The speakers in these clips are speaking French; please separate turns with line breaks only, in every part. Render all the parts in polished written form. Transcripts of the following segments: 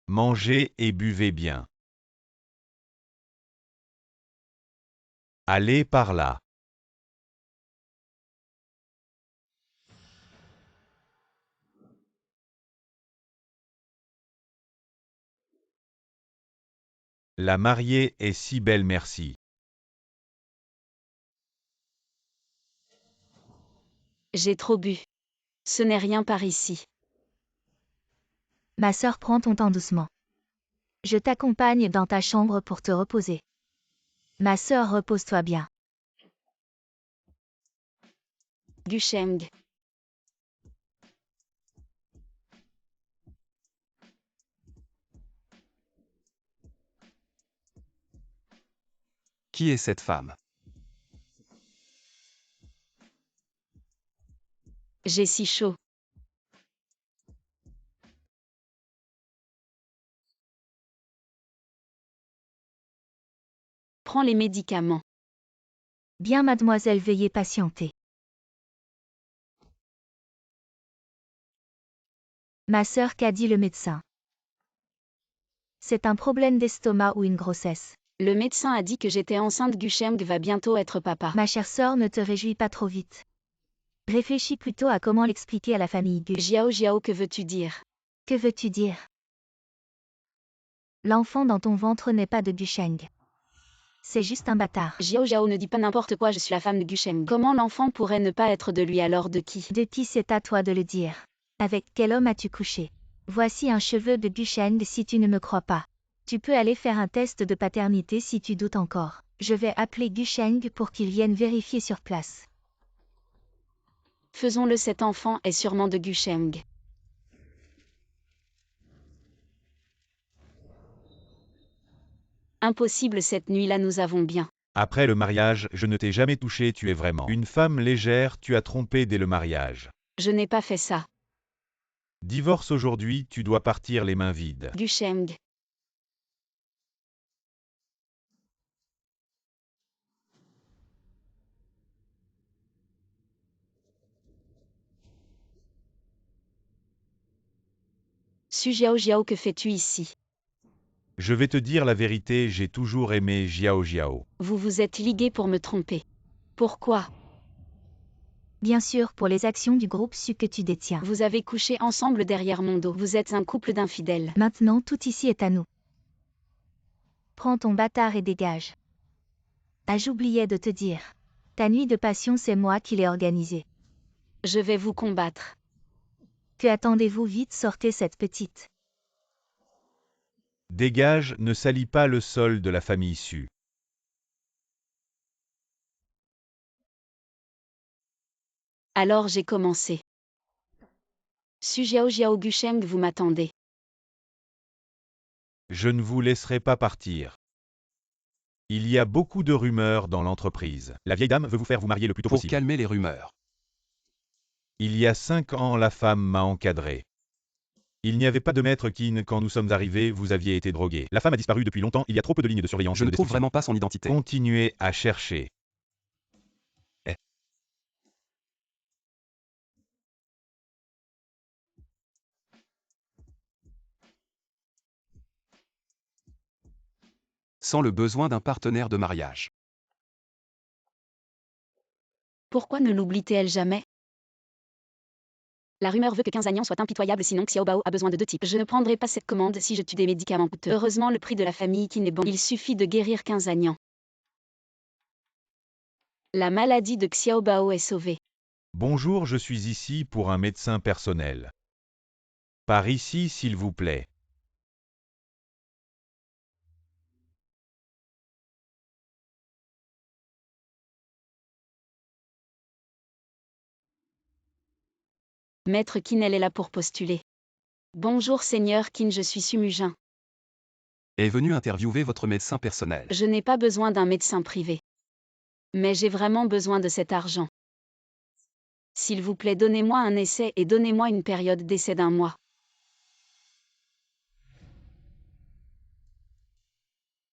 Mangez et buvez bien. Allez par là. La mariée est si belle, merci.
J'ai trop bu. Ce n'est rien par ici.
Ma sœur, prends ton temps doucement. Je t'accompagne dans ta chambre pour te reposer. Ma sœur, repose-toi bien.
Gusheng.
Qui est cette femme?
J'ai si chaud. Prends les médicaments.
Bien, mademoiselle, veuillez patienter. Ma sœur, qu'a dit le médecin? C'est un problème d'estomac ou une grossesse.
Le médecin a dit que j'étais enceinte. Gusheng va bientôt être papa.
Ma chère sœur, ne te réjouis pas trop vite. Réfléchis plutôt à comment l'expliquer à la famille Gu.
Jiao, que veux-tu dire?
Que veux-tu dire? L'enfant dans ton ventre n'est pas de Gusheng. C'est juste un bâtard.
Jiao, ne dis pas n'importe quoi, je suis la femme de Gusheng. Comment l'enfant pourrait ne pas être de lui, alors de qui?
De qui, c'est à toi de le dire. Avec quel homme as-tu couché? Voici un cheveu de Gusheng si tu ne me crois pas. Tu peux aller faire un test de paternité si tu doutes encore. Je vais appeler Gusheng pour qu'il vienne vérifier sur place.
Faisons-le, cet enfant est sûrement de Gusheng. Impossible, cette nuit-là nous avons bien.
Après le mariage, je ne t'ai jamais touché, tu es vraiment une femme légère, tu as trompé dès le mariage.
Je n'ai pas fait ça.
Divorce aujourd'hui, tu dois partir les mains vides.
Gusheng. Su Jiao, que fais-tu ici?
Je vais te dire la vérité, j'ai toujours aimé Jiao.
Vous vous êtes ligués pour me tromper. Pourquoi?
Bien sûr, pour les actions du groupe Su que tu détiens.
Vous avez couché ensemble derrière mon dos. Vous êtes un couple d'infidèles.
Maintenant, tout ici est à nous. Prends ton bâtard et dégage. Ah, j'oubliais de te dire. Ta nuit de passion, c'est moi qui l'ai organisée.
Je vais vous combattre.
Que attendez-vous, vite, sortez cette petite.
Dégage, ne salis pas le sol de la famille Su.
Alors j'ai commencé. Su Jiao, Gusheng, vous m'attendez.
Je ne vous laisserai pas partir. Il y a beaucoup de rumeurs dans l'entreprise. La vieille dame veut vous faire vous marier le plus tôt
Pour
possible.
calmer les rumeurs.
Il y a 5 ans, la femme m'a encadré. Il n'y avait pas de maître Qin quand nous sommes arrivés, vous aviez été drogué. La femme a disparu depuis longtemps, il y a trop peu de lignes de surveillance.
Je
et
ne
de
trouve
description.
vraiment pas son identité.
Continuez à chercher.
Sans le besoin d'un partenaire de mariage.
Pourquoi ne l'oublie-t-elle jamais? La rumeur veut que 15 Agnan soit impitoyable, sinon Xiaobao a besoin de 2 types. Je ne prendrai pas cette commande si je tue des médicaments coûteux. Heureusement, le prix de la famille qui n'est bon. Il suffit de guérir 15 Agnan. La maladie de Xiaobao est sauvée.
Bonjour, je suis ici pour un médecin personnel. Par ici, s'il vous plaît.
Maître Qin, elle est là pour postuler. Bonjour Seigneur Qin, je suis Sumujin.
Est venu interviewer votre médecin personnel.
Je n'ai pas besoin d'un médecin privé. Mais j'ai vraiment besoin de cet argent. S'il vous plaît, donnez-moi un essai et donnez-moi une période d'essai d'1 mois.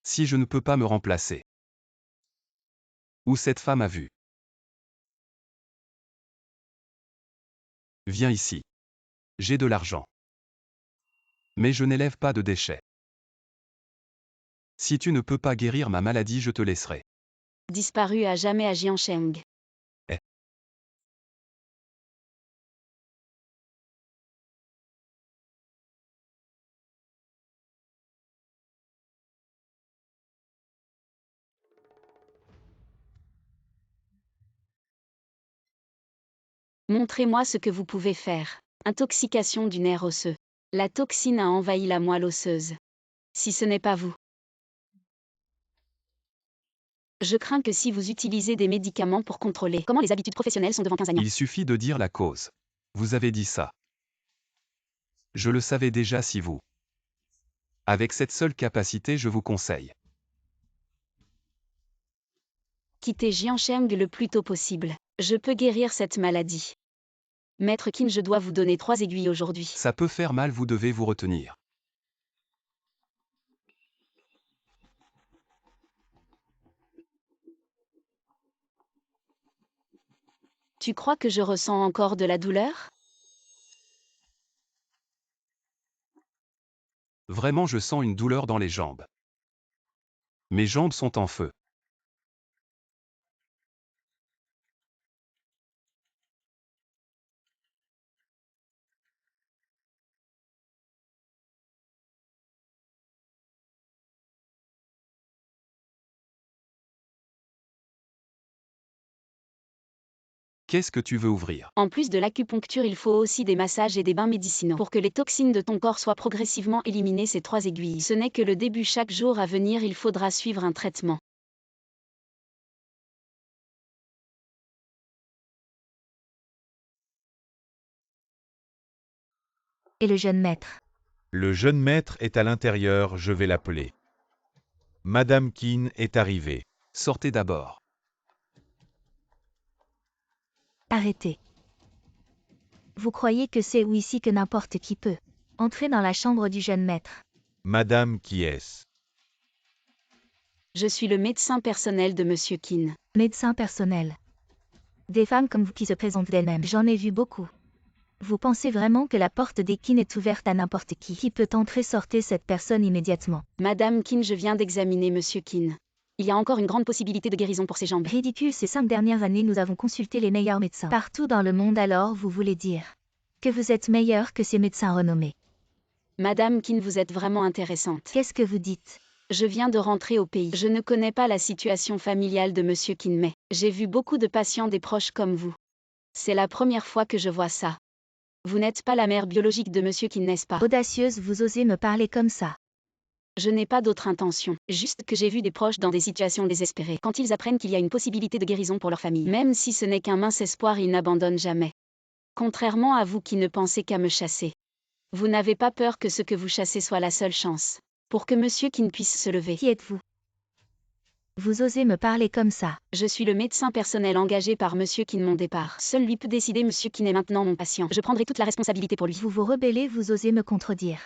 Si je ne peux pas me remplacer. Où cette femme a vu? Viens ici. J'ai de l'argent. Mais je n'élève pas de déchets. Si tu ne peux pas guérir ma maladie, je te laisserai.
Disparu à jamais à Jiancheng. Montrez-moi ce que vous pouvez faire. Intoxication du nerf osseux. La toxine a envahi la moelle osseuse. Si ce n'est pas vous. Je crains que si vous utilisez des médicaments pour contrôler comment les habitudes professionnelles sont devant 15 ans.
Il suffit de dire la cause. Vous avez dit ça. Je le savais déjà si vous. Avec cette seule capacité, je vous conseille.
Quittez Jiancheng le plus tôt possible. Je peux guérir cette maladie. Maître Qin, je dois vous donner 3 aiguilles aujourd'hui.
Ça peut faire mal, vous devez vous retenir.
Tu crois que je ressens encore de la douleur?
Vraiment, je sens une douleur dans les jambes. Mes jambes sont en feu. Qu'est-ce que tu veux ouvrir?
En plus de l'acupuncture, il faut aussi des massages et des bains médicinaux. Pour que les toxines de ton corps soient progressivement éliminées, ces 3 aiguilles. Ce n'est que le début. Chaque jour à venir, il faudra suivre un traitement.
Et le jeune maître?
Le jeune maître est à l'intérieur, je vais l'appeler. Madame Qin est arrivée.
Sortez d'abord.
Arrêtez. Vous croyez que c'est ou ici que n'importe qui peut entrer dans la chambre du jeune maître?
Madame, qui est-ce?
Je suis le médecin personnel de Monsieur Qin.
Médecin personnel. Des femmes comme vous qui se présentent d'elles-mêmes, j'en ai vu beaucoup. Vous pensez vraiment que la porte des Qin est ouverte à n'importe qui? Qui peut entrer? Sortez cette personne immédiatement.
Madame Qin, je viens d'examiner Monsieur Qin. Il y a encore une grande possibilité de guérison pour ses jambes.
Ridicule, ces 5 dernières années nous avons consulté les meilleurs médecins partout dans le monde, alors vous voulez dire que vous êtes meilleur que ces médecins renommés?
Madame Qin, vous êtes vraiment intéressante.
Qu'est-ce que vous dites?
Je viens de rentrer au pays. Je ne connais pas la situation familiale de Monsieur Qin, mais j'ai vu beaucoup de patients des proches comme vous. C'est la première fois que je vois ça. Vous n'êtes pas la mère biologique de Monsieur Qin, n'est-ce pas?
Audacieuse, vous osez me parler comme ça?
Je n'ai pas d'autre intention, juste que j'ai vu des proches dans des situations désespérées. Quand ils apprennent qu'il y a une possibilité de guérison pour leur famille, même si ce n'est qu'un mince espoir, ils n'abandonnent jamais. Contrairement à vous qui ne pensez qu'à me chasser. Vous n'avez pas peur que ce que vous chassez soit la seule chance pour que Monsieur Qin puisse se lever.
Qui êtes-vous? Vous osez me parler comme ça?
Je suis le médecin personnel engagé par Monsieur Qin. Mon départ, seul lui peut décider. Monsieur Qin est maintenant mon patient. Je prendrai toute la responsabilité pour lui.
Vous vous rebellez, vous osez me contredire.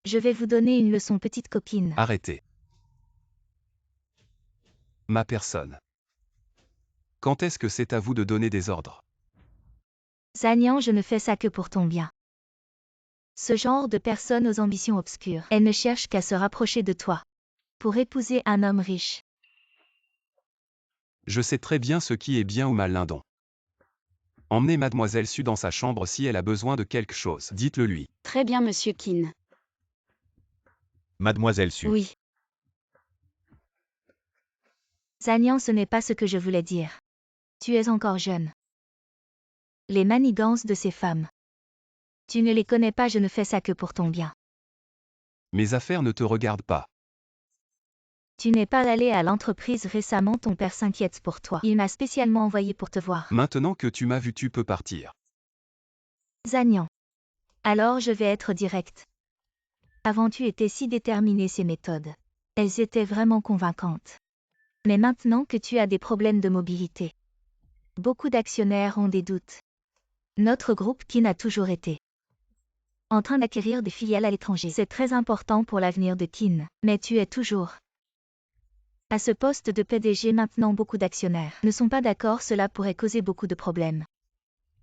Je vais vous donner une leçon, petite copine.
Arrêtez. Ma personne. Quand est-ce que c'est à vous de donner des ordres?
Zanian, je ne fais ça que pour ton bien. Ce genre de personne aux ambitions obscures, elle ne cherche qu'à se rapprocher de toi pour épouser un homme riche.
Je sais très bien ce qui est bien ou mal, Lindon. Emmenez Mademoiselle Su dans sa chambre si elle a besoin de quelque chose. Dites-le lui.
Très bien, Monsieur Qin.
Mademoiselle Su.
Oui.
Zanian, ce n'est pas ce que je voulais dire. Tu es encore jeune. Les manigances de ces femmes. Tu ne les connais pas, je ne fais ça que pour ton bien.
Mes affaires ne te regardent pas.
Tu n'es pas allé à l'entreprise récemment, ton père s'inquiète pour toi. Il m'a spécialement envoyé pour te voir.
Maintenant que tu m'as vu, tu peux partir.
Zanian. Alors je vais être direct. Avant tu étais si déterminé, ces méthodes. Elles étaient vraiment convaincantes. Mais maintenant que tu as des problèmes de mobilité, beaucoup d'actionnaires ont des doutes. Notre groupe Qin a toujours été en train d'acquérir des filiales à l'étranger. C'est très important pour l'avenir de Qin. Mais tu es toujours à ce poste de PDG maintenant. Beaucoup d'actionnaires ne sont pas d'accord, cela pourrait causer beaucoup de problèmes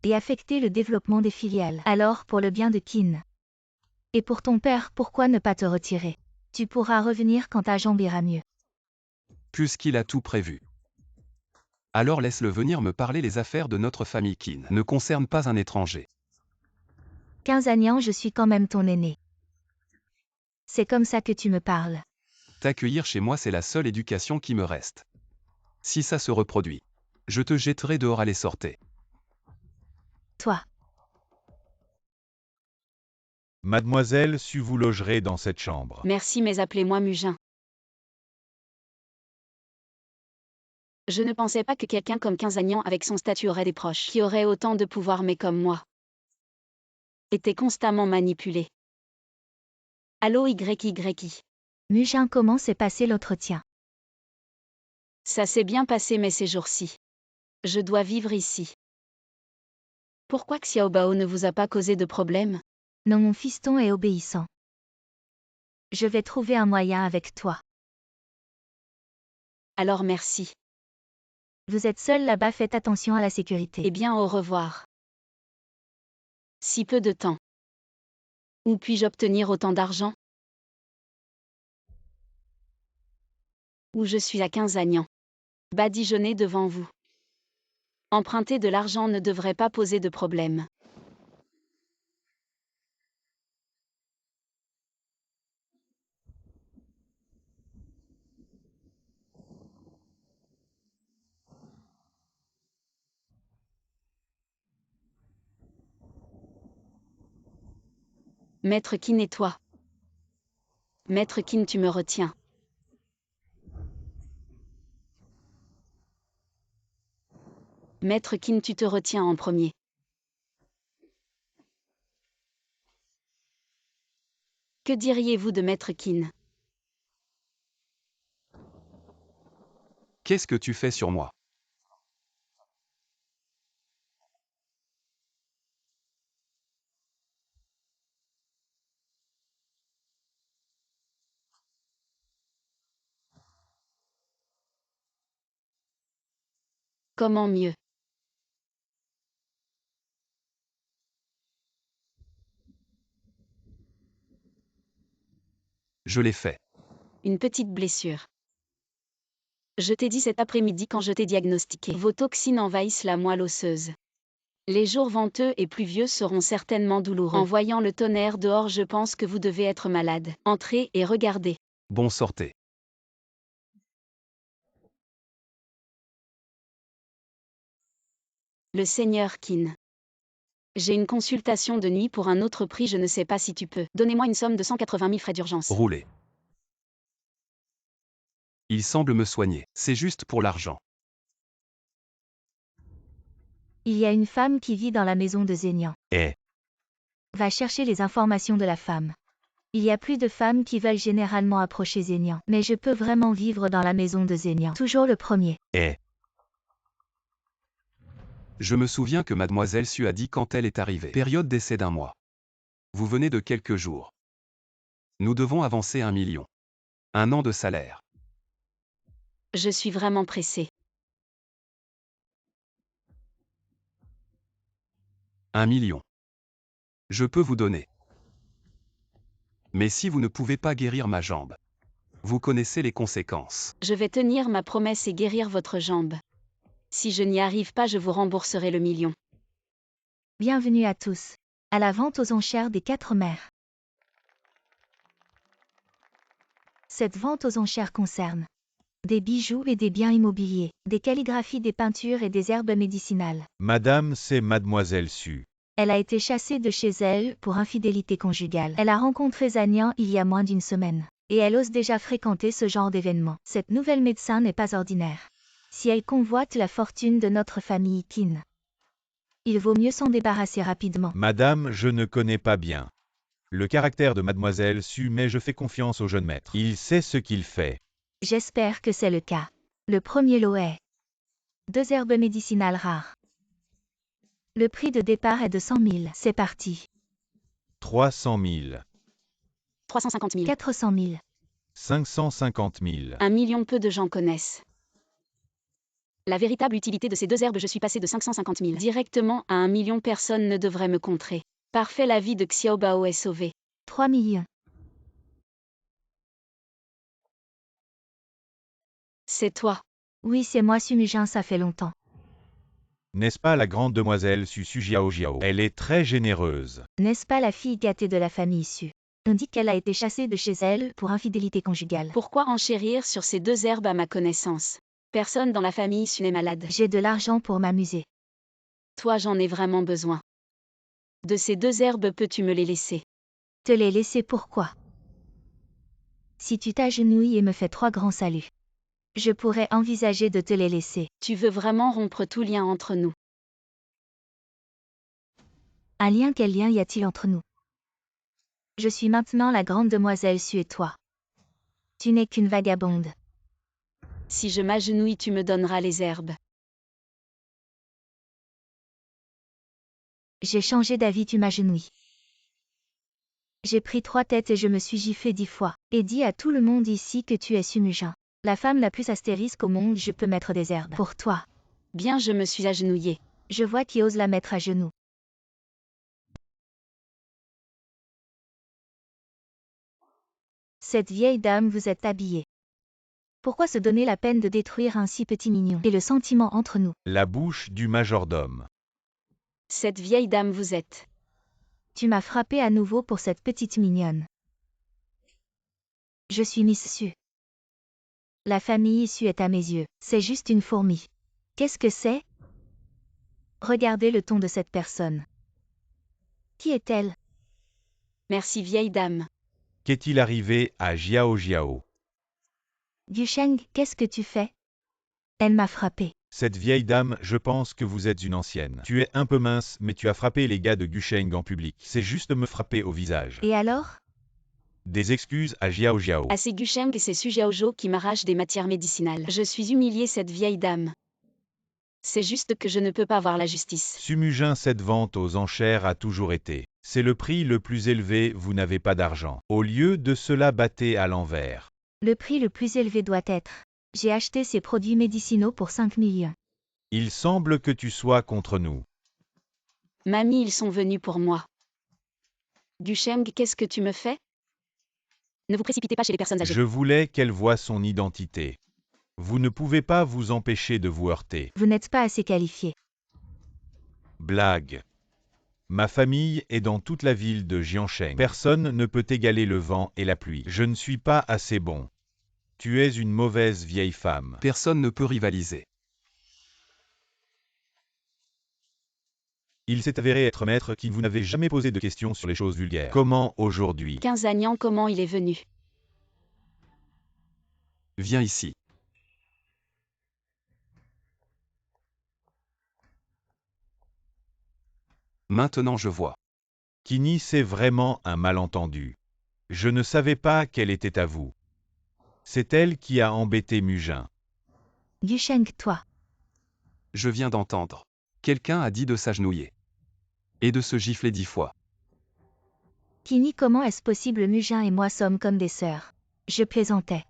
et affecter le développement des filiales. Alors pour le bien de Qin Et pour ton père, pourquoi ne pas te retirer? Tu pourras revenir quand ta jambe ira mieux.
Puisqu'il a tout prévu. Alors laisse-le venir me parler. Les affaires de notre famille Qin ne concernent pas un étranger.
15 ans, je suis quand même ton aîné. C'est comme ça que tu me parles.
T'accueillir chez moi, c'est la seule éducation qui me reste. Si ça se reproduit, je te jetterai dehors. Allez, sortez.
Toi.
Mademoiselle Su, vous logerez dans cette chambre.
Merci, mais appelez-moi Mugin. Je ne pensais pas que quelqu'un comme Quinzagnan avec son statut aurait des proches qui auraient autant de pouvoir, mais comme moi était constamment manipulé. Allô YYI.
Mugin, comment s'est passé l'entretien?
Ça s'est bien passé, mais ces jours-ci, je dois vivre ici. Pourquoi Xiaobao ne vous a pas causé de problème?
Non, mon fiston est obéissant. Je vais trouver un moyen avec toi.
Alors merci.
Vous êtes seul là-bas, faites attention à la sécurité.
Eh bien, au revoir. Si peu de temps. Où puis-je obtenir autant d'argent? Où je suis à Quinzagnan. Badigeonner devant vous. Emprunter de l'argent ne devrait pas poser de problème. Maître Qin et toi? Maître Qin, tu me retiens. Maître Qin, tu te retiens en premier. Que diriez-vous de Maître Qin?
Qu'est-ce que tu fais sur moi?
Comment mieux?
Je l'ai fait.
Une petite blessure. Je t'ai dit cet après-midi quand je t'ai diagnostiqué. Vos toxines envahissent la moelle osseuse. Les jours venteux et pluvieux seront certainement douloureux. En voyant le tonnerre dehors, je pense que vous devez être malade. Entrez et regardez.
Bon, sortez.
Le seigneur Qin. J'ai une consultation de nuit pour un autre prix, je ne sais pas si tu peux. Donnez-moi une somme de 180 000 frais d'urgence.
Roulez. Il semble me soigner. C'est juste pour l'argent.
Il y a une femme qui vit dans la maison de Zénian. Va chercher les informations de la femme. Il y a plus de femmes qui veulent généralement approcher Zénian. Mais je peux vraiment vivre dans la maison de Zénian. Toujours le premier.
Je me souviens que Mademoiselle Su a dit quand elle est arrivée. Période d'essai d'1 mois. Vous venez de quelques jours. Nous devons avancer 1 million. 1 an de salaire.
Je suis vraiment pressée.
1 million. Je peux vous donner. Mais si vous ne pouvez pas guérir ma jambe, vous connaissez les conséquences.
Je vais tenir ma promesse et guérir votre jambe. Si je n'y arrive pas, je vous rembourserai le million.
Bienvenue à tous. À la vente aux enchères des 4 mers. Cette vente aux enchères concerne des bijoux et des biens immobiliers, des calligraphies, des peintures et des herbes médicinales.
Madame, c'est Mademoiselle Su.
Elle a été chassée de chez elle pour infidélité conjugale. Elle a rencontré Zanian il y a moins d'1 semaine. Et elle ose déjà fréquenter ce genre d'événement. Cette nouvelle médecin n'est pas ordinaire. Si elle convoite la fortune de notre famille Qin, il vaut mieux s'en débarrasser rapidement.
Madame, je ne connais pas bien le caractère de Mademoiselle Su, mais je fais confiance au jeune maître. Il sait ce qu'il fait.
J'espère que c'est le cas. Le premier lot est 2 herbes médicinales rares. Le prix de départ est de 100 000. C'est parti.
300 000.
350 000.
400 000.
550 000.
1 million, peu de gens connaissent la véritable utilité de ces 2 herbes. Je suis passé de 550 000 directement à 1 million. Personne ne devrait me contrer. Parfait, la vie de Xiaobao est sauvée.
3 millions.
C'est toi.
Oui, c'est moi Sumujin, ça fait longtemps.
N'est-ce pas la grande demoiselle Su Jiao Jiao? Elle est très généreuse.
N'est-ce pas la fille gâtée de la famille Su? On dit qu'elle a été chassée de chez elle pour infidélité conjugale.
Pourquoi enchérir sur ces deux herbes à ma connaissance? Personne dans la famille Su n'est malade.
J'ai de l'argent pour m'amuser.
Toi, j'en ai vraiment besoin. De ces deux herbes, peux-tu me les laisser?
Te les laisser pourquoi? Si tu t'agenouilles et me fais 3 grands saluts, je pourrais envisager de te les laisser.
Tu veux vraiment rompre tout lien entre nous?
Un lien, quel lien y a-t-il entre nous? Je suis maintenant la grande demoiselle Su et toi. Tu n'es qu'une vagabonde.
Si je m'agenouille, tu me donneras les herbes.
J'ai changé d'avis, tu m'agenouilles. J'ai pris 3 têtes et je me suis giflé 10 fois, et dit à tout le monde ici que tu es Sumujin. La femme la plus astérisque au monde, je peux mettre des herbes. Pour toi.
Bien, je me suis agenouillée.
Je vois qui ose la mettre à genoux. Cette vieille dame, vous êtes habillée. Pourquoi se donner la peine de détruire un si petit mignon? Et le sentiment entre nous.
La bouche du majordome.
Cette vieille dame, vous êtes.
Tu m'as frappé à nouveau pour cette petite mignonne. Je suis Miss Su. La famille Su est à mes yeux, c'est juste une fourmi. Qu'est-ce que c'est? Regardez le ton de cette personne. Qui est-elle?
Merci, vieille dame.
Qu'est-il arrivé à Jiao Jiao?
Gusheng, qu'est-ce que tu fais? Elle m'a frappé.
Cette vieille dame, je pense que vous êtes une ancienne. Tu es un peu mince, mais tu as frappé les gars de Gusheng en public. C'est juste me frapper au visage.
Et alors?
Des excuses à Jiao Jiao.
À ces Gusheng et ces Sujiaojo qui m'arrachent des matières médicinales. Je suis humiliée, cette vieille dame. C'est juste que je ne peux pas voir la justice.
Sumujin, cette vente aux enchères a toujours été. C'est le prix le plus élevé, vous n'avez pas d'argent. Au lieu de cela, battez à l'envers.
Le prix le plus élevé doit être. J'ai acheté ces produits médicinaux pour 5 millions.
Il semble que tu sois contre nous.
Mamie, ils sont venus pour moi. Gusheng, qu'est-ce que tu me fais? Ne vous précipitez pas chez les personnes âgées.
Je voulais qu'elle voie son identité. Vous ne pouvez pas vous empêcher de vous heurter.
Vous n'êtes pas assez qualifié.
Blague. Ma famille est dans toute la ville de Jiansheng. Personne ne peut égaler le vent et la pluie. Je ne suis pas assez bon. Tu es une mauvaise vieille femme.
Personne ne peut rivaliser.
Il s'est avéré être maître qui vous n'avez jamais posé de questions sur les choses vulgaires. Comment aujourd'hui?
15 Agnan, comment il est venu?
Viens ici. Maintenant je vois.
Kini, c'est vraiment un malentendu. Je ne savais pas qu'elle était à vous. C'est elle qui a embêté Mujin.
Gusheng, toi.
Je viens d'entendre. Quelqu'un a dit de s'agenouiller. Et de se gifler 10 fois.
Kini, comment est-ce possible? Mujin et moi sommes comme des sœurs. Je plaisantais.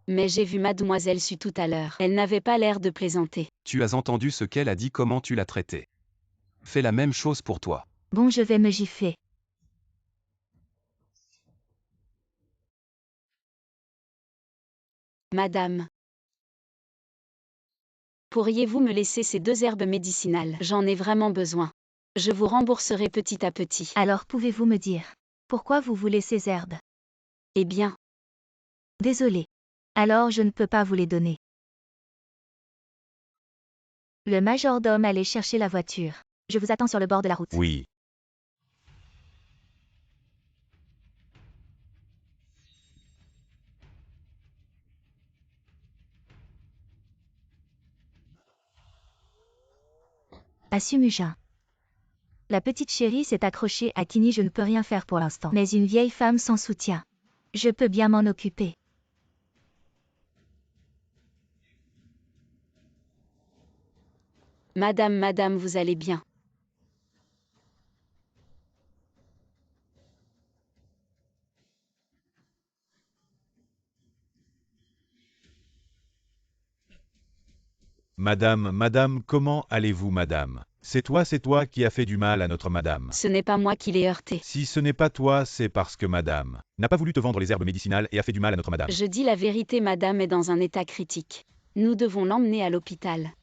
Mais j'ai vu mademoiselle Su tout à l'heure. Elle n'avait pas l'air de plaisanter.
Tu as entendu ce qu'elle a dit, comment tu l'as traitée. Fais la même chose pour toi.
Bon, je vais me gifler.
Madame. Pourriez-vous me laisser ces deux herbes médicinales? J'en ai vraiment besoin. Je vous rembourserai petit à petit.
Alors pouvez-vous me dire pourquoi vous voulez ces herbes?
Eh bien.
Désolé. Alors je ne peux pas vous les donner. Le majordome allait chercher la voiture. Je vous attends sur le bord de la route.
Oui.
À Sumujin. La petite chérie s'est accrochée à Kini, je ne peux rien faire pour l'instant. Mais une vieille femme sans soutien. Je peux bien m'en occuper.
Madame, vous allez bien.
Madame, comment allez-vous, madame? C'est toi qui as fait du mal à notre madame.
Ce n'est pas moi qui l'ai heurté.
Si ce n'est pas toi, c'est parce que madame n'a pas voulu te vendre les herbes médicinales et a fait du mal à notre madame.
Je dis la vérité, madame est dans un état critique. Nous devons l'emmener à l'hôpital.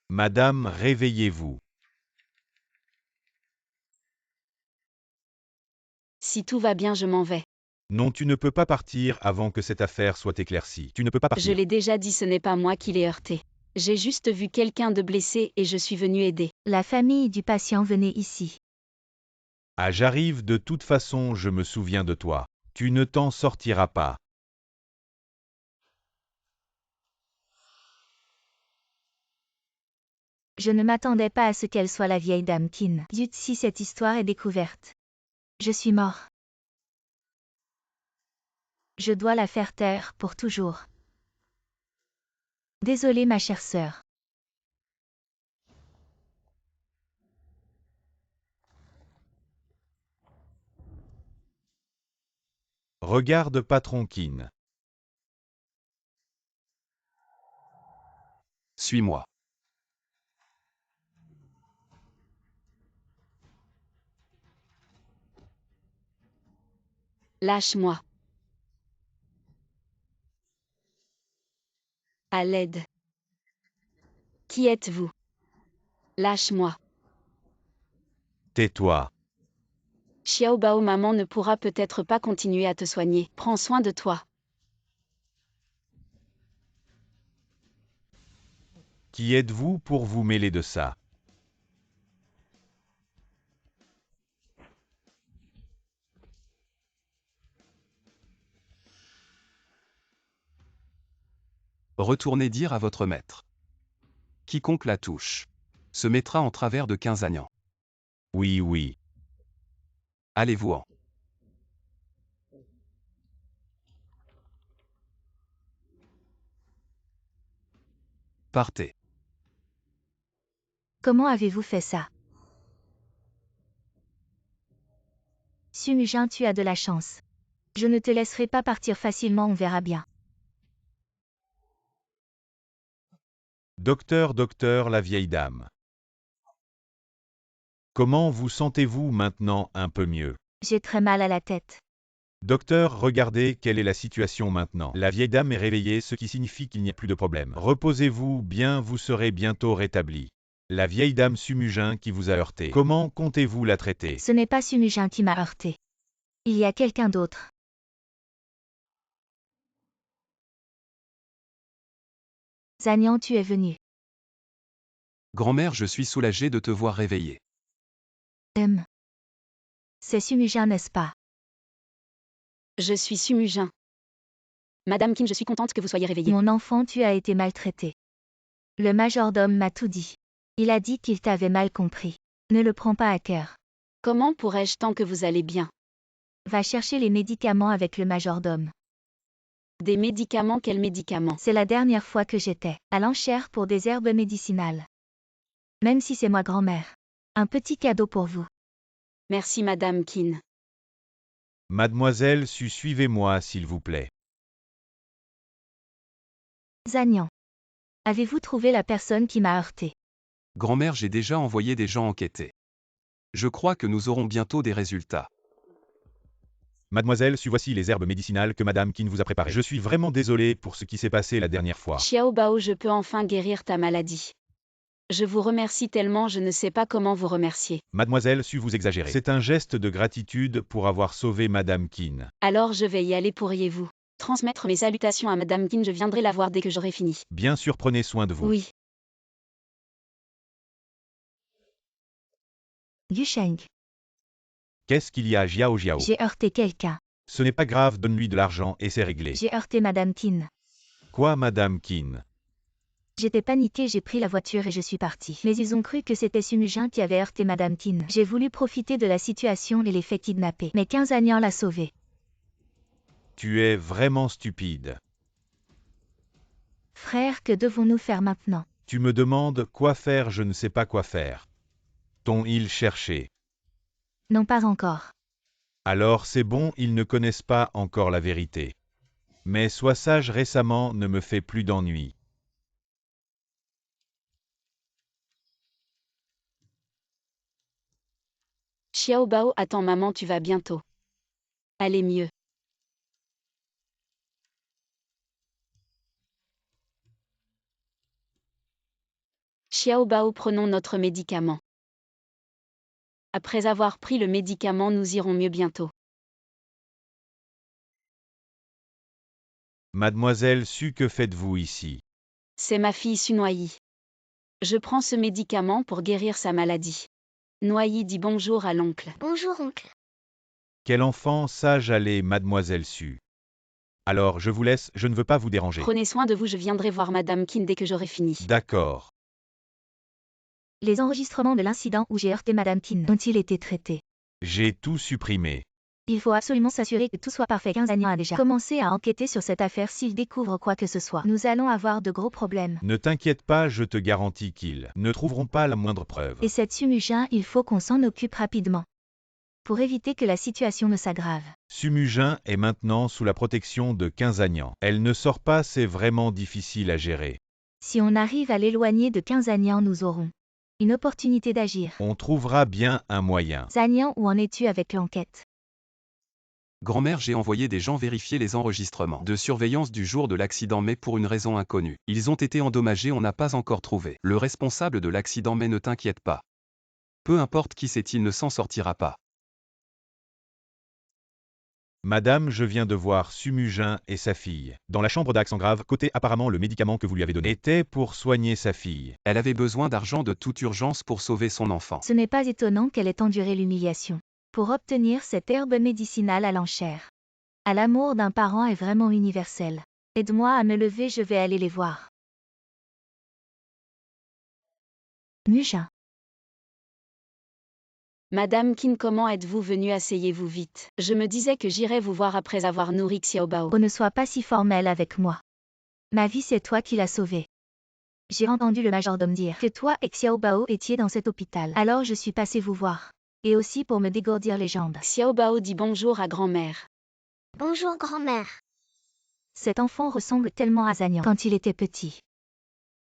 Madame, réveillez-vous.
Si tout va bien, je m'en vais.
Non, tu ne peux pas partir avant que cette affaire soit éclaircie. Tu ne peux pas
Je
partir.
l'ai déjà dit, ce n'est pas moi qui l'ai heurté. J'ai juste vu quelqu'un de blessé et je suis venue aider.
La famille du patient venait ici.
Ah, j'arrive, de toute façon, je me souviens de toi. Tu ne t'en sortiras pas.
Je ne m'attendais pas à ce qu'elle soit la vieille dame Kin. Zut, si cette histoire est découverte. Je suis mort. Je dois la faire taire pour toujours. Désolée ma chère sœur.
Regarde patron Kin.
Suis-moi.
Lâche-moi. À l'aide. Qui êtes-vous? Lâche-moi.
Tais-toi.
Xiaobao, maman ne pourra peut-être pas continuer à te soigner. Prends soin de toi.
Qui êtes-vous pour vous mêler de ça?
Retournez dire à votre maître. Quiconque la touche se mettra en travers de 15 agnants.
Oui, oui.
Allez-vous-en. Partez.
Comment avez-vous fait ça? Sumujin, tu as de la chance. Je ne te laisserai pas partir facilement, on verra bien.
Docteur, la vieille dame. Comment vous sentez-vous maintenant un peu mieux?
J'ai très mal à la tête.
Docteur, regardez quelle est la situation maintenant. La vieille dame est réveillée, ce qui signifie qu'il n'y a plus de problème. Reposez-vous bien, vous serez bientôt rétabli. La vieille dame Sumujin qui vous a heurté. Comment comptez-vous la traiter?
Ce n'est pas Sumujin qui m'a heurté. Il y a quelqu'un d'autre. Zagnan, tu es venu.
Grand-mère, je suis soulagé de te voir réveillée.
C'est Sumujin, n'est-ce pas?
Je suis Sumujin. Madame Qin, je suis contente que vous soyez réveillée.
Mon enfant, tu as été maltraité. Le majordome m'a tout dit. Il a dit qu'il t'avait mal compris. Ne le prends pas à cœur.
Comment pourrais-je tant que vous allez bien?
Va chercher les médicaments avec le majordome.
Des médicaments? Quels médicaments?
C'est la dernière fois que j'étais à l'enchère pour des herbes médicinales. Même si c'est moi grand-mère. Un petit cadeau pour vous.
Merci Madame Qin.
Mademoiselle Su, suivez-moi s'il vous plaît.
Zagnan. Avez-vous trouvé la personne qui m'a heurté?
Grand-mère, j'ai déjà envoyé des gens enquêter. Je crois que nous aurons bientôt des résultats.
Mademoiselle Su, voici les herbes médicinales que Madame Qin vous a préparées. Je suis vraiment désolé pour ce qui s'est passé la dernière fois.
Xiaobao, je peux enfin guérir ta maladie. Je vous remercie tellement, je ne sais pas comment vous remercier.
Mademoiselle Su, vous exagérez. C'est un geste de gratitude pour avoir sauvé Madame Qin.
Alors je vais y aller, pourriez-vous transmettre mes salutations à Madame Qin, je viendrai la voir dès que j'aurai fini.
Bien sûr, prenez soin de vous.
Oui.
Gusheng.
Qu'est-ce qu'il y a, Jiao?
J'ai heurté quelqu'un.
Ce n'est pas grave, donne-lui de l'argent et c'est réglé.
J'ai heurté Madame Qin.
Quoi, Madame Qin?
J'étais paniquée, j'ai pris la voiture et je suis partie. Mais ils ont cru que c'était Sumujin qui avait heurté Madame Qin. J'ai voulu profiter de la situation et les fait kidnapper. Mais 15 agnans l'a sauvé.
Tu es vraiment stupide.
Frère, que devons-nous faire maintenant?
Tu me demandes quoi faire, je ne sais pas quoi faire. T'ont-ils cherché?
Non, pas encore.
Alors c'est bon, ils ne connaissent pas encore la vérité. Mais sois sage, récemment ne me fait plus d'ennui.
Xiaobao, attends maman, tu vas bientôt aller mieux. Xiaobao, prenons notre médicament. Après avoir pris le médicament, nous irons mieux bientôt.
Mademoiselle Su, que faites-vous ici?
C'est ma fille Su Noyi. Je prends ce médicament pour guérir sa maladie. Noyi dit bonjour à l'oncle.
Bonjour oncle.
Quel enfant sage, allez, Mademoiselle Su. Alors, je vous laisse, je ne veux pas vous déranger.
Prenez soin de vous, je viendrai voir Madame Qin dès que j'aurai fini.
D'accord.
Les enregistrements de l'incident où j'ai heurté Madame Qin ont-ils été traités?
J'ai tout supprimé.
Il faut absolument s'assurer que tout soit parfait. 15 Agnan a déjà commencé à enquêter sur cette affaire. S'il découvre quoi que ce soit, nous allons avoir de gros problèmes.
Ne t'inquiète pas, je te garantis qu'ils ne trouveront pas la moindre preuve.
Et cette Sumujin, il faut qu'on s'en occupe rapidement. Pour éviter que la situation ne s'aggrave.
Sumujin est maintenant sous la protection de 15 Agnan. Elle ne sort pas, c'est vraiment difficile à gérer.
Si on arrive à l'éloigner de 15 Agnan, nous aurons une opportunité d'agir.
On trouvera bien un moyen.
Agnan, où en es-tu avec l'enquête?
Grand-mère, j'ai envoyé des gens vérifier les enregistrements de surveillance du jour de l'accident, mais pour une raison inconnue. Ils ont été endommagés, on n'a pas encore trouvé le responsable de l'accident, mais ne t'inquiète pas. Peu importe qui c'est, il ne s'en sortira pas.
Madame, je viens de voir Sumujin et sa fille. Dans la chambre d'accent grave, côté apparemment le médicament que vous lui avez donné était pour soigner sa fille.
Elle avait besoin d'argent de toute urgence pour sauver son enfant.
Ce n'est pas étonnant qu'elle ait enduré l'humiliation pour obtenir cette herbe médicinale à l'enchère. À l'amour d'un parent est vraiment universel. Aide-moi à me lever, je vais aller les voir. Mujin.
Madame Qin, comment êtes-vous venue? Asseyez-vous vite. Je me disais que j'irais vous voir après avoir nourri Xiaobao.
Oh, ne sois pas si formel avec moi. Ma vie, c'est toi qui l'as sauvée. J'ai entendu le majordome dire que toi et Xiaobao étiez dans cet hôpital. Alors je suis passé vous voir. Et aussi pour me dégourdir les jambes.
Xiaobao dit bonjour à grand-mère.
Bonjour grand-mère.
Cet enfant ressemble tellement à Zagnan quand il était petit.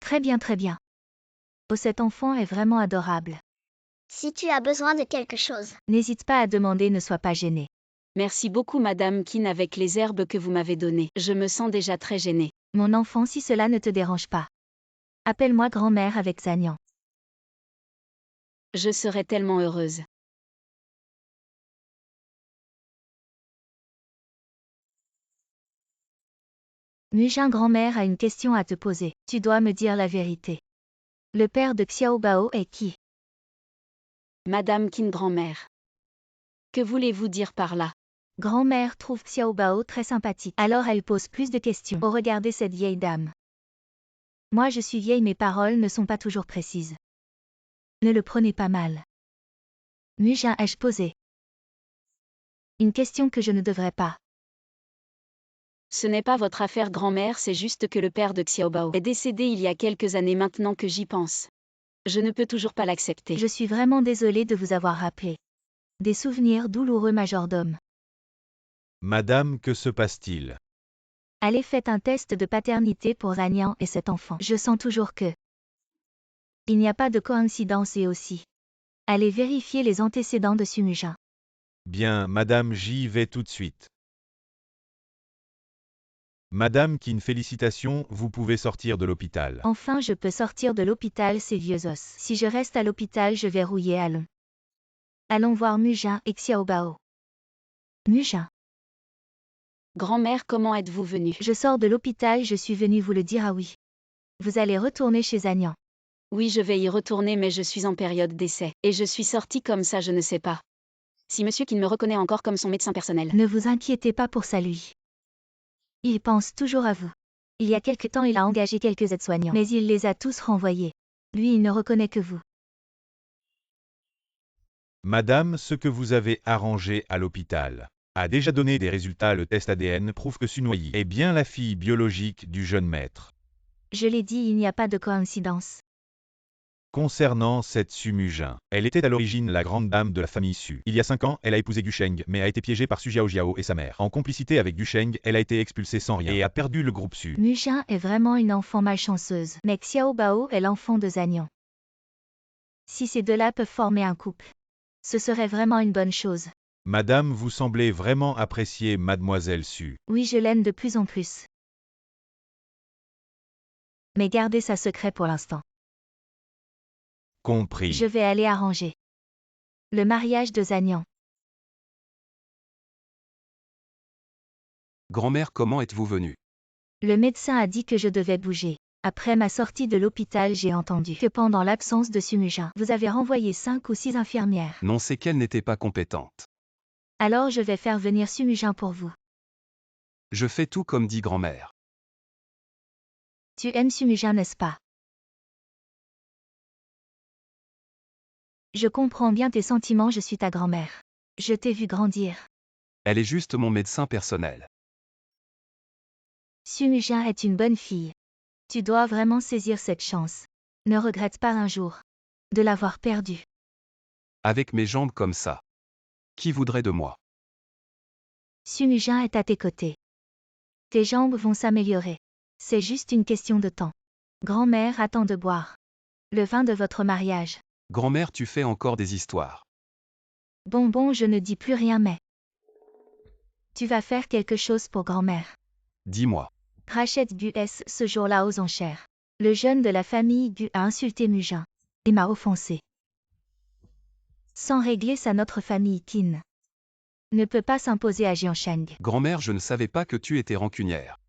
Très bien, très bien. Oh, cet enfant est vraiment adorable.
Si tu as besoin de quelque chose,
N'hésite pas à demander, ne sois pas gênée.
Merci beaucoup Madame Qin avec les herbes que vous m'avez données. Je me sens déjà très gênée.
Mon enfant, si cela ne te dérange pas. Appelle-moi grand-mère avec Zagnan.
Je serais tellement heureuse.
Mujin, grand-mère a une question à te poser. Tu dois me dire la vérité. Le père de Xiaobao est qui?
Madame Qin, grand-mère. Que voulez-vous dire par là?
Grand-mère trouve Xiaobao très sympathique. Alors elle pose plus de questions. Oh, regardez cette vieille dame. Moi je suis vieille, mes paroles ne sont pas toujours précises. Ne le prenez pas mal. Mujin, ai-je posé une question que je ne devrais pas?
Ce n'est pas votre affaire grand-mère, c'est juste que le père de Xiaobao est décédé il y a quelques années maintenant que j'y pense. Je ne peux toujours pas l'accepter.
Je suis vraiment désolée de vous avoir rappelé des souvenirs douloureux, majordome.
Madame, que se passe-t-il?
Allez, faites un test de paternité pour Zagnan et cet enfant. Je sens toujours que il n'y a pas de coïncidence et aussi. Allez vérifier les antécédents de Sumujin.
Bien, madame, j'y vais tout de suite. Madame Qin, félicitations, vous pouvez sortir de l'hôpital.
Enfin, je peux sortir de l'hôpital, ces vieux os. Si je reste à l'hôpital, je vais rouiller. Allons voir Mujin et Xiaobao. Mujin.
Grand-mère, comment êtes-vous venue?
Je sors de l'hôpital, je suis venue vous le dire. Ah oui. Vous allez retourner chez Zagnan.
Oui, je vais y retourner, mais je suis en période d'essai. Et je suis sortie comme ça, je ne sais pas. Si monsieur Qin me reconnaît encore comme son médecin personnel.
Ne vous inquiétez pas pour ça, lui. Il pense toujours à vous. Il y a quelque temps, il a engagé quelques aides-soignants, mais il les a tous renvoyés. Lui, il ne reconnaît que vous.
Madame, ce que vous avez arrangé à l'hôpital a déjà donné des résultats. Le test ADN prouve que Su Noyi est bien la fille biologique du jeune maître.
Je l'ai dit, il n'y a pas de coïncidence.
Concernant cette Sumujin, elle était à l'origine la grande dame de la famille Su. Il y a 5 ans, elle a épousé Gusheng, mais a été piégée par Su Jiaojiao et sa mère. En complicité avec Gusheng, elle a été expulsée sans rien et a perdu le groupe Su.
Mujin est vraiment une enfant malchanceuse, mais Xiaobao est l'enfant de Zagnan. Si ces deux-là peuvent former un couple, Ce serait vraiment une bonne chose.
Madame, vous semblez vraiment apprécier Mademoiselle Su.
Oui, je l'aime de plus en plus. Mais gardez ça secret pour l'instant.
Compris.
Je vais aller arranger le mariage de Zagnan.
Grand-mère, comment êtes-vous venue?
Le médecin a dit que je devais bouger. Après ma sortie de l'hôpital, j'ai entendu que pendant l'absence de Sumujin, vous avez renvoyé 5 ou 6 infirmières.
Non, c'est qu'elle n'était pas compétente.
Alors je vais faire venir Sumujin pour vous.
Je fais tout comme dit grand-mère.
Tu aimes Sumujin, n'est-ce pas? Je comprends bien tes sentiments, je suis ta grand-mère. Je t'ai vu grandir.
Elle est juste mon médecin personnel.
Sumujin est une bonne fille. Tu dois vraiment saisir cette chance. Ne regrette pas un jour de l'avoir perdue.
Avec mes jambes comme ça. Qui voudrait de moi?
Sumujin est à tes côtés. Tes jambes vont s'améliorer. C'est juste une question de temps. Grand-mère attend de boire le vin de votre mariage.
Grand-mère, tu fais encore des histoires.
Bon, je ne dis plus rien mais... Tu vas faire quelque chose pour grand-mère.
Dis-moi.
Rachète Gu S ce jour-là aux enchères. Le jeune de la famille Gu a insulté Mujin et m'a offensé. Sans régler ça, notre famille Qin ne peut pas s'imposer à Jiansheng.
Grand-mère, je ne savais pas que tu étais rancunière.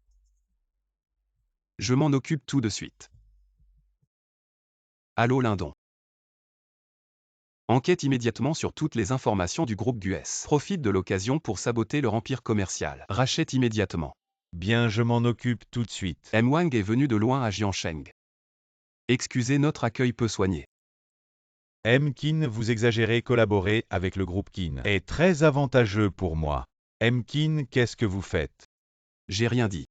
Je m'en occupe tout de suite. Allô Lindon. Enquête immédiatement sur toutes les informations du groupe GUS. Profite de l'occasion pour saboter leur empire commercial. Rachète immédiatement.
Bien, je m'en occupe tout de suite.
M. Wang est venu de loin à Jiansheng. Excusez notre accueil peu soigné.
M. Qin, vous exagérez, collaborer avec le groupe Qin est très avantageux pour moi. M. Qin, qu'est-ce que vous faites?
J'ai rien dit.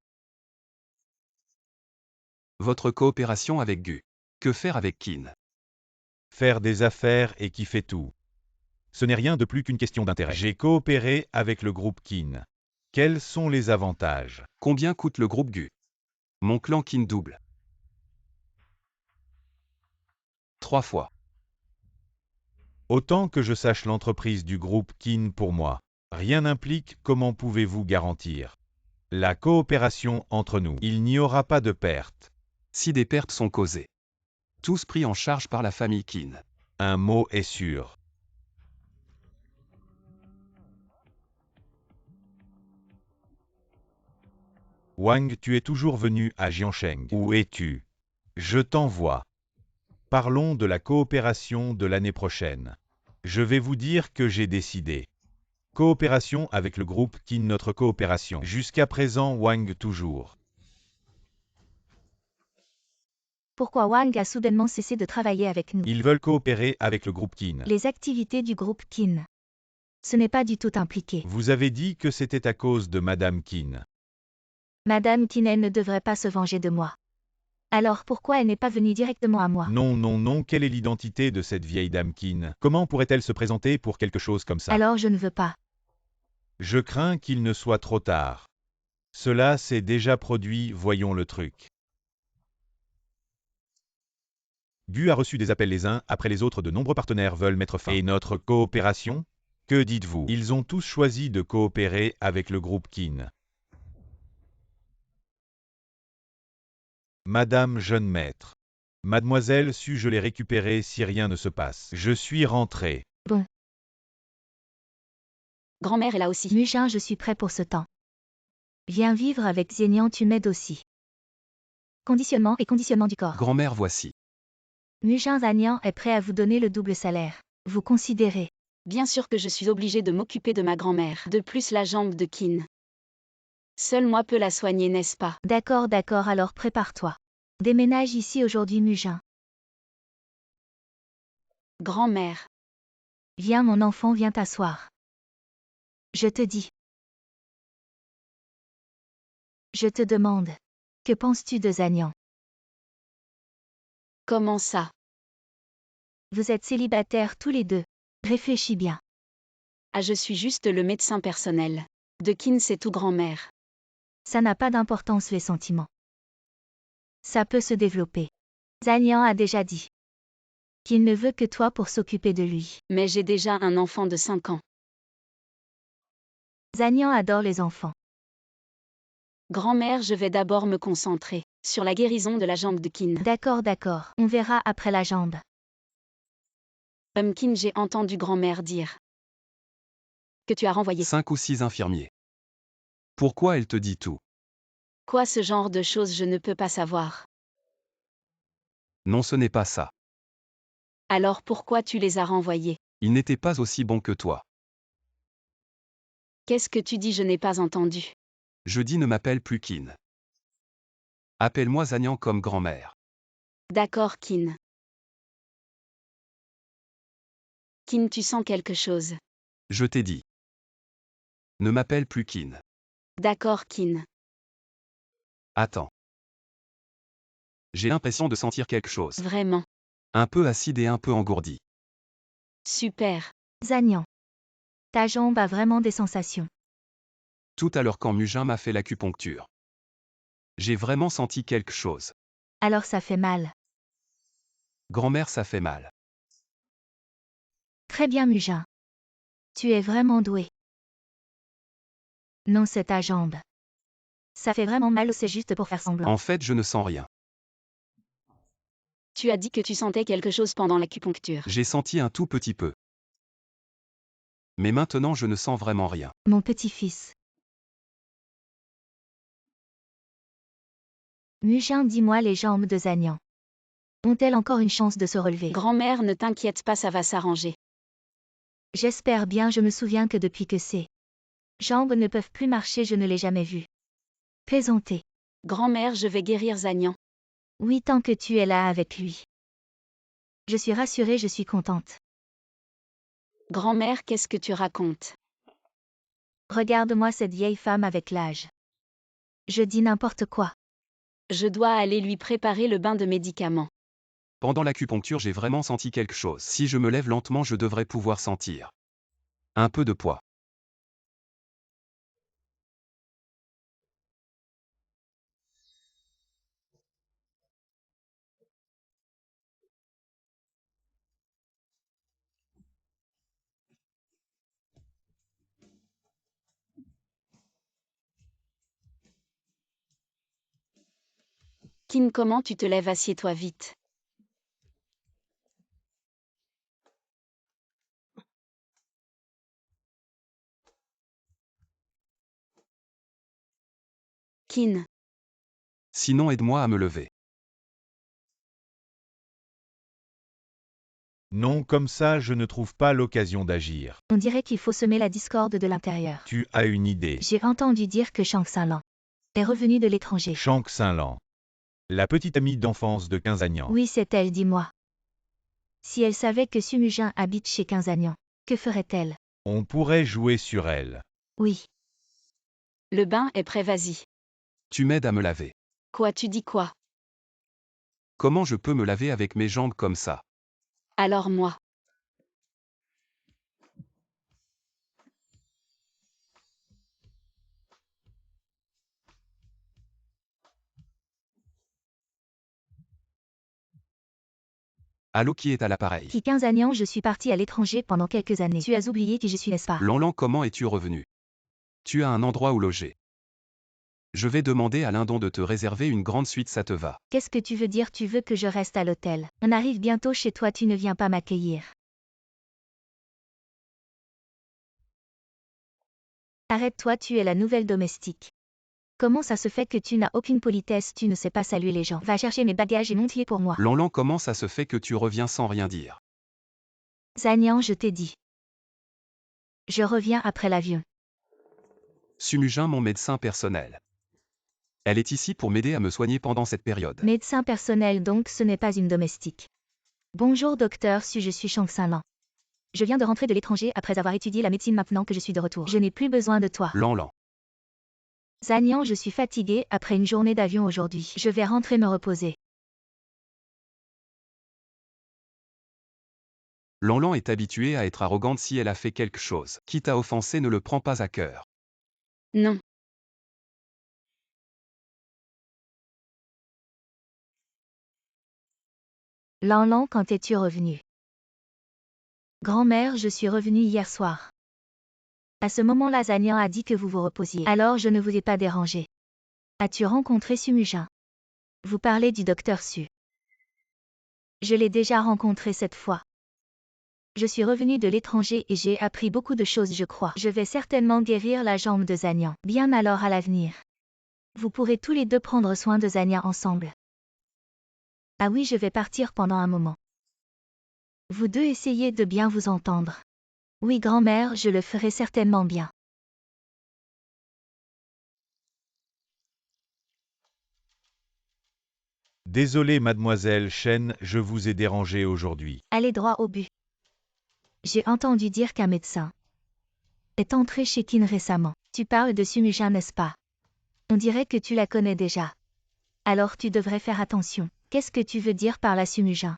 Votre coopération avec Gu. Que faire avec Qin?
Faire des affaires et qui fait tout. Ce n'est rien de plus qu'une question d'intérêt. J'ai coopéré avec le groupe Qin. Quels sont les avantages?
Combien coûte le groupe Gu? Mon clan Qin double. 3 fois.
Autant que je sache, l'entreprise du groupe Qin pour moi. Rien n'implique, comment pouvez-vous garantir la coopération entre nous? Il n'y aura pas de pertes.
Si des pertes sont causées. Tous pris en charge par la famille Qin.
Un mot est sûr. Wang, tu es toujours venu à Jiansheng. Où es-tu? Je t'envoie. Parlons de la coopération de l'année prochaine. Je vais vous dire que j'ai décidé. Coopération avec le groupe Qin, notre coopération. Jusqu'à présent, Wang toujours.
Pourquoi Wang a soudainement cessé de travailler avec nous?
Ils veulent coopérer avec le groupe Qin.
Les activités du groupe Qin. Ce n'est pas du tout impliqué.
Vous avez dit que c'était à cause de Madame Qin.
Madame Qin, elle ne devrait pas se venger de moi. Alors pourquoi elle n'est pas venue directement à moi?
Non, quelle est l'identité de cette vieille dame Qin? Comment pourrait-elle se présenter pour quelque chose comme ça?
Alors je ne veux pas.
Je crains qu'il ne soit trop tard. Cela s'est déjà produit, voyons le truc. Gu a reçu des appels les uns après les autres, de nombreux partenaires veulent mettre fin. Et notre coopération? Que dites-vous? Ils ont tous choisi de coopérer avec le groupe Qin. Madame jeune maître. Mademoiselle Su, je l'ai récupérée si rien ne se passe. Je suis rentré.
Bon.
Grand-mère est là aussi.
Mujin, je suis prêt pour ce temps. Viens vivre avec Zenian, tu m'aides aussi. Conditionnement et conditionnement du corps.
Grand-mère, voici.
Mujin Zanian est prêt à vous donner le double salaire. Vous considérez?
Bien sûr que je suis obligée de m'occuper de ma grand-mère. De plus, la jambe de Qin. Seul moi peux la soigner, n'est-ce pas?
D'accord, alors prépare-toi. Déménage ici aujourd'hui, Mujin.
Grand-mère.
Viens mon enfant, viens t'asseoir. Je te dis. Je te demande. Que penses-tu de Zanian?
Comment ça?
Vous êtes célibataires tous les deux. Réfléchis bien.
Ah, je suis juste le médecin personnel. De Qin, c'est tout, grand-mère.
Ça n'a pas d'importance, les sentiments. Ça peut se développer. Zanian a déjà dit qu'il ne veut que toi pour s'occuper de lui.
Mais j'ai déjà un enfant de 5 ans.
Zanyan adore les enfants.
Grand-mère, je vais d'abord me concentrer sur la guérison de la jambe de Kin.
D'accord. On verra après la jambe.
Kin, j'ai entendu grand-mère dire que tu as renvoyé.
5 ou 6 infirmiers. Pourquoi elle te dit tout?
Quoi, ce genre de choses, je ne peux pas savoir.
Non, ce n'est pas ça.
Alors pourquoi tu les as renvoyés?
Ils n'étaient pas aussi bons que toi.
Qu'est-ce que tu dis? Je n'ai pas entendu.
Je dis ne m'appelle plus Kin. Appelle-moi Zanyan comme grand-mère.
D'accord, Kin. Kin, tu sens quelque chose?
Je t'ai dit. Ne m'appelle plus Kin.
D'accord, Kin.
Attends. J'ai l'impression de sentir quelque chose.
Vraiment.
Un peu acide et un peu engourdi.
Super.
Zanyan. Ta jambe a vraiment des sensations.
Tout à l'heure quand Mujin m'a fait l'acupuncture. J'ai vraiment senti quelque chose.
Alors ça fait mal.
Grand-mère, ça fait mal.
Très bien, Mujin. Tu es vraiment doué. Non, c'est ta jambe. Ça fait vraiment mal ou c'est juste pour faire semblant?
En fait, je ne sens rien.
Tu as dit que tu sentais quelque chose pendant l'acupuncture.
J'ai senti un tout petit peu. Mais maintenant, je ne sens vraiment rien.
Mon petit-fils. Mujin, dis-moi, les jambes de Zanyan ont-elles encore une chance de se relever?
Grand-mère, ne t'inquiète pas, ça va s'arranger.
J'espère bien, je me souviens que depuis que ces jambes ne peuvent plus marcher, je ne l'ai jamais vu plaisanter.
Grand-mère, je vais guérir Zanyan.
Oui, tant que tu es là avec lui. Je suis rassurée, je suis contente.
Grand-mère, qu'est-ce que tu racontes?
Regarde-moi cette vieille femme avec l'âge. Je dis n'importe quoi.
Je dois aller lui préparer le bain de médicaments.
Pendant l'acupuncture, j'ai vraiment senti quelque chose. Si je me lève lentement, je devrais pouvoir sentir un peu de poids.
Kin, comment tu te lèves? Assieds-toi vite. Kin,
Sinon, aide-moi à me lever.
Non, comme ça, je ne trouve pas l'occasion d'agir.
On dirait qu'il faut semer la discorde de l'intérieur.
Tu as une idée.
J'ai entendu dire que Shang Xinlan est revenu de l'étranger.
Shank Saint-Lan. La petite amie d'enfance de Quinzagnan.
Oui, c'est elle, dis-moi. Si elle savait que Sumujin habite chez Quinzagnan, que ferait-elle?
On pourrait jouer sur elle.
Oui.
le bain est prêt, vas-y.
Tu m'aides à me laver.
Quoi, tu dis quoi?
Comment je peux me laver avec mes jambes comme ça?
Alors moi.
Allô, qui est à l'appareil?
Qui Quinzagnan, je suis partie à l'étranger pendant quelques années. Tu as oublié qui je suis, n'est-ce pas?
Lanlan, comment es-tu revenu? Tu as un endroit où loger. Je vais demander à Lindon de te réserver une grande suite, ça te va?
Qu'est-ce que tu veux dire? Tu veux que je reste à l'hôtel? On arrive bientôt chez toi, tu ne viens pas m'accueillir. Arrête-toi, tu es la nouvelle domestique. Comment ça se fait que tu n'as aucune politesse, tu ne sais pas saluer les gens? Va chercher mes bagages et monte-les pour moi.
Lanlan, comment ça se fait que tu reviens sans rien dire?
Zanyan, je t'ai dit. Je reviens après l'avion.
Sumujin, mon médecin personnel. Elle est ici pour m'aider à me soigner pendant cette période.
Médecin personnel donc, ce n'est pas une domestique. Bonjour docteur Su, je suis Shang Xinlan. Je viens de rentrer de l'étranger après avoir étudié la médecine maintenant que je suis de retour. Je n'ai plus besoin de toi.
Lanlan.
Zanyan, je suis fatiguée après une journée d'avion aujourd'hui. Je vais rentrer me reposer.
Lanlan est habituée à être arrogante. Si elle a fait quelque chose qui t'a offensé, ne le prends pas à cœur.
Non.
Lan, quand es-tu revenu? Grand-mère, je suis revenue hier soir. À ce moment-là, Zanyan a dit que vous vous reposiez. Alors je ne vous ai pas dérangé. As-tu rencontré Sumujin? Vous parlez du docteur Su. Je l'ai déjà rencontré cette fois. Je suis revenue de l'étranger et j'ai appris beaucoup de choses, je crois. Je vais certainement guérir la jambe de Zanyan. Bien alors à l'avenir. Vous pourrez tous les deux prendre soin de Zanyan ensemble. Ah oui, je vais partir pendant un moment. Vous deux essayez de bien vous entendre. Oui, grand-mère, je le ferai certainement bien.
Désolé mademoiselle Chen, je vous ai dérangé aujourd'hui.
Allez droit au but. J'ai entendu dire qu'un médecin est entré chez Qin récemment. Tu parles de Sumujin, n'est-ce pas? On dirait que tu la connais déjà. Alors tu devrais faire attention. Qu'est-ce que tu veux dire par la Sumujin?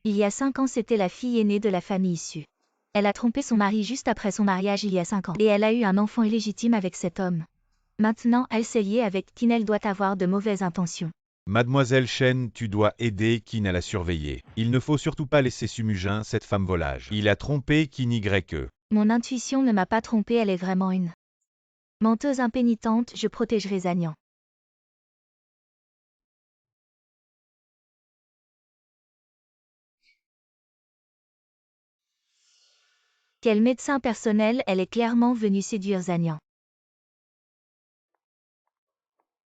Il y a 5 ans, c'était la fille aînée de la famille issue. Elle a trompé son mari juste après son mariage il y a 5 ans. Et elle a eu un enfant illégitime avec cet homme. Maintenant, elle s'est liée avec Qin, elle doit avoir de mauvaises intentions.
Mademoiselle Chen, tu dois aider Qin à la surveiller. Il ne faut surtout pas laisser Sumujin, cette femme volage. Il a trompé Qin Y.
Mon intuition ne m'a pas trompée, elle est vraiment une menteuse impénitente, je protégerai Zanyan. Quel médecin personnel, elle est clairement venue séduire Zanyan.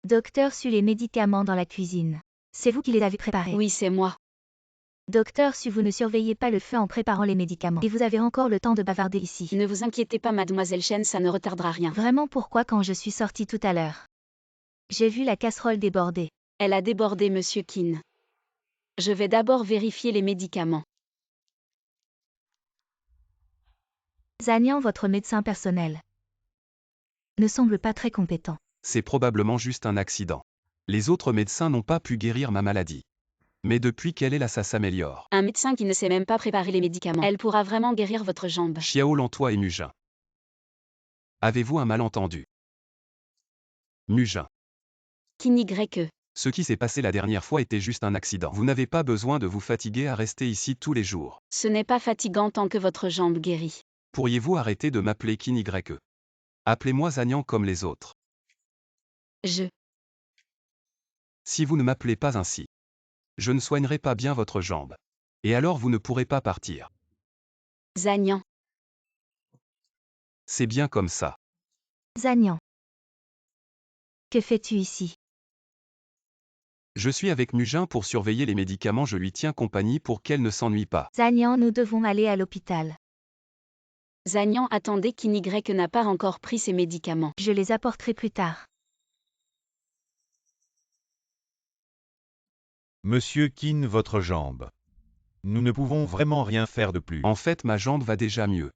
Docteur Su, les médicaments dans la cuisine. C'est vous qui les avez préparés?
Oui, c'est moi.
Docteur Su, vous ne surveillez pas le feu en préparant les médicaments. Et vous avez encore le temps de bavarder ici.
Ne vous inquiétez pas, mademoiselle Chen, ça ne retardera rien.
Vraiment, pourquoi quand je suis sortie tout à l'heure? J'ai vu la casserole déborder.
Elle a débordé, monsieur Qin. Je vais d'abord vérifier les médicaments.
Zanyan, votre médecin personnel, ne semble pas très compétent.
C'est probablement juste un accident. Les autres médecins n'ont pas pu guérir ma maladie. Mais depuis qu'elle est là, ça s'améliore.
Un médecin qui ne sait même pas préparer les médicaments. Elle pourra vraiment guérir votre jambe.
Xiao Lantois et Mujin. Avez-vous un malentendu? Mujin.
Qin Y.
Ce qui s'est passé la dernière fois était juste un accident. Vous n'avez pas besoin de vous fatiguer à rester ici tous les jours.
Ce n'est pas fatigant tant que votre jambe guérit.
Pourriez-vous arrêter de m'appeler Qin Y? Appelez-moi Zanyan comme les autres. Si vous ne m'appelez pas ainsi, je ne soignerai pas bien votre jambe. Et alors vous ne pourrez pas partir.
Zanyan.
C'est bien comme ça.
Zanyan. Que fais-tu ici?
Je suis avec Mujin pour surveiller les médicaments, je lui tiens compagnie pour qu'elle ne s'ennuie pas.
Zanyan, nous devons aller à l'hôpital.
Zanyan, attendez, Qin Y n'a pas encore pris ses médicaments.
Je les apporterai plus tard.
Monsieur Qin, votre jambe. Nous ne pouvons vraiment rien faire de plus.
En fait, ma jambe va déjà mieux.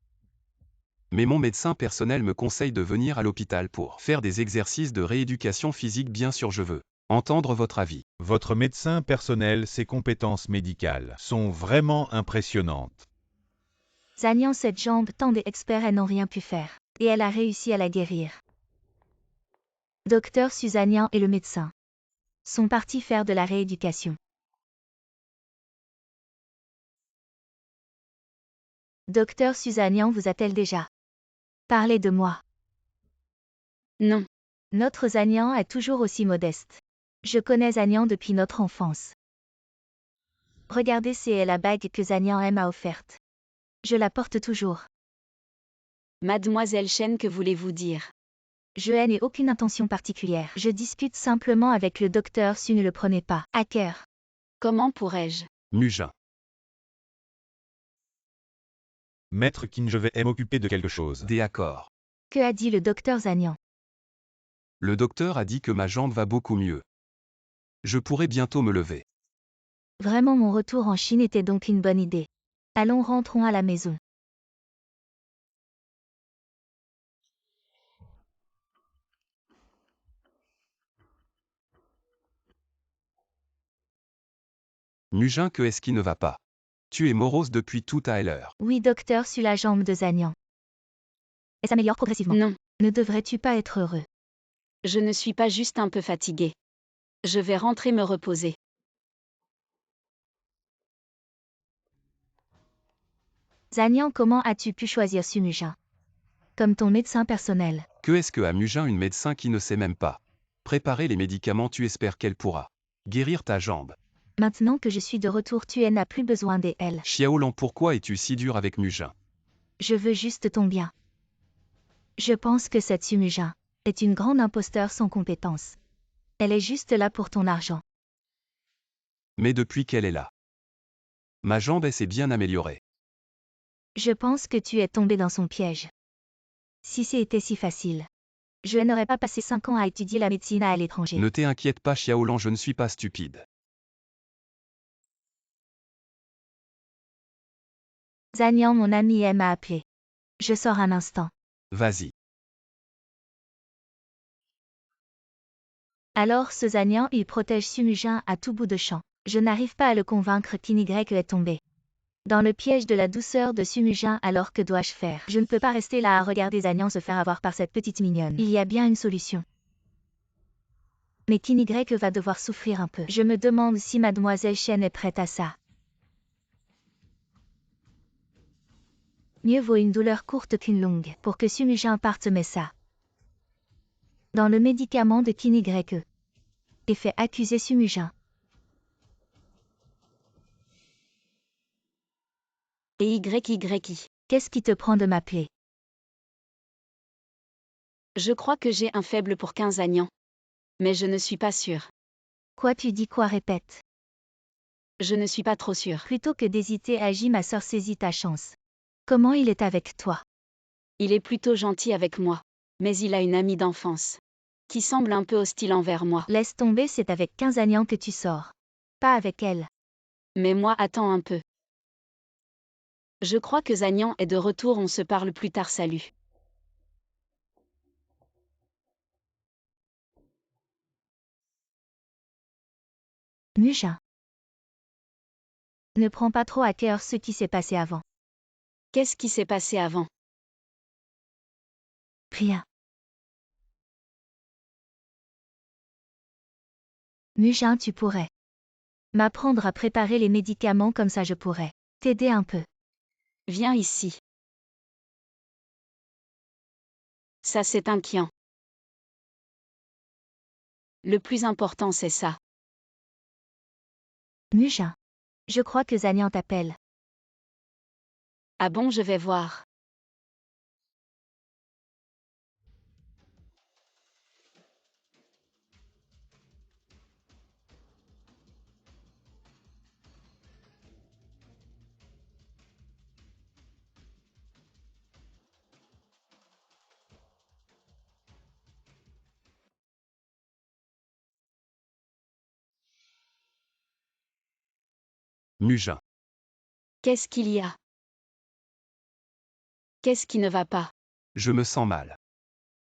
Mais mon médecin personnel me conseille de venir à l'hôpital pour faire des exercices de rééducation physique, bien sûr je veux entendre votre avis.
Votre médecin personnel, ses compétences médicales sont vraiment impressionnantes.
Zanyan, cette jambe, tant d'experts, elles n'ont rien pu faire. Et elle a réussi à la guérir. Docteur Suzanyan et le médecin sont partis faire de la rééducation. Docteur Suzanyan vous a-t-elle déjà parlé de moi?
Non.
Notre Zanyan est toujours aussi modeste. Je connais Zanyan depuis notre enfance. Regardez, c'est la bague que Zanyan m'a offerte. Je la porte toujours.
Mademoiselle Chen, que voulez-vous dire?
Je n'ai aucune intention particulière. Je discute simplement avec le docteur Su, ne le prenez pas à cœur.
Comment pourrais-je?
Mujin.
Maître Qin, je vais m'occuper de quelque chose.
D'accord.
Que a dit le docteur Zanyan?
Le docteur a dit que ma jambe va beaucoup mieux. Je pourrai bientôt me lever.
Vraiment, mon retour en Chine était donc une bonne idée. Allons, rentrons à la maison.
Mujin, que est-ce qui ne va pas? Tu es morose depuis tout à l'heure.
Oui, docteur, sur la jambe de Zanyan. Elle s'améliore progressivement.
Non.
Ne devrais-tu pas être heureux?
Je ne suis pas juste un peu fatiguée. Je vais rentrer me reposer.
Zagnan, comment as-tu pu choisir Sumujin comme ton médecin personnel?
Que est-ce que a Mujin, une médecin qui ne sait même pas préparer les médicaments? Tu espères qu'elle pourra guérir ta jambe?
Maintenant que je suis de retour, tu n'as plus besoin d'elle.
Xiaolan, pourquoi es-tu si dur avec Mujin?
Je veux juste ton bien. Je pense que cette Sumujin est une grande imposteur sans compétence. Elle est juste là pour ton argent.
Mais depuis qu'elle est là, ma jambe s'est bien améliorée.
Je pense que tu es tombé dans son piège. Si c'était si facile, je n'aurais pas passé 5 ans à étudier la médecine à l'étranger.
Ne t'inquiète pas Xiaolan, je ne suis pas stupide.
Zagnan, mon ami, m'a appelé. Je sors un instant.
Vas-y.
Alors ce Zagnan, il protège Sumujin à tout bout de champ. Je n'arrive pas à le convaincre qu'Y est tombé dans le piège de la douceur de Sumujin. Alors que dois-je faire? Je ne peux pas rester là à regarder Zagnan se faire avoir par cette petite mignonne. Il y a bien une solution. Mais Ky va devoir souffrir un peu. Je me demande si mademoiselle Chen est prête à ça. Mieux vaut une douleur courte qu'une longue pour que Sumujin parte, mais ça. Dans le médicament de Ky et fait accuser Sumujin.
Et YYI.
Qu'est-ce qui te prend de m'appeler?
Je crois que j'ai un faible pour 15 Zagnan. Mais je ne suis pas sûre.
Quoi, tu dis quoi? Répète.
Je ne suis pas trop sûre.
Plutôt que d'hésiter, agis, ma sœur, saisis ta chance. Comment il est avec toi?
Il est plutôt gentil avec moi. Mais il a une amie d'enfance. Qui semble un peu hostile envers moi.
Laisse tomber, c'est avec 15 Zagnan que tu sors. Pas avec elle.
Mais moi, attends un peu. Je crois que Zagnan est de retour, on se parle plus tard, salut.
Mujin. Ne prends pas trop à cœur ce qui s'est passé avant.
Qu'est-ce qui s'est passé avant?
Rien. Mujin, tu pourrais m'apprendre à préparer les médicaments, comme ça je pourrais t'aider un peu.
Viens ici. Ça c'est inquiétant. Le plus important c'est ça.
Mujin. Je crois que Zagnan t'appelle.
Ah bon, je vais voir.
Mujin.
Qu'est-ce qu'il y a? Qu'est-ce qui ne va pas?
Je me sens mal.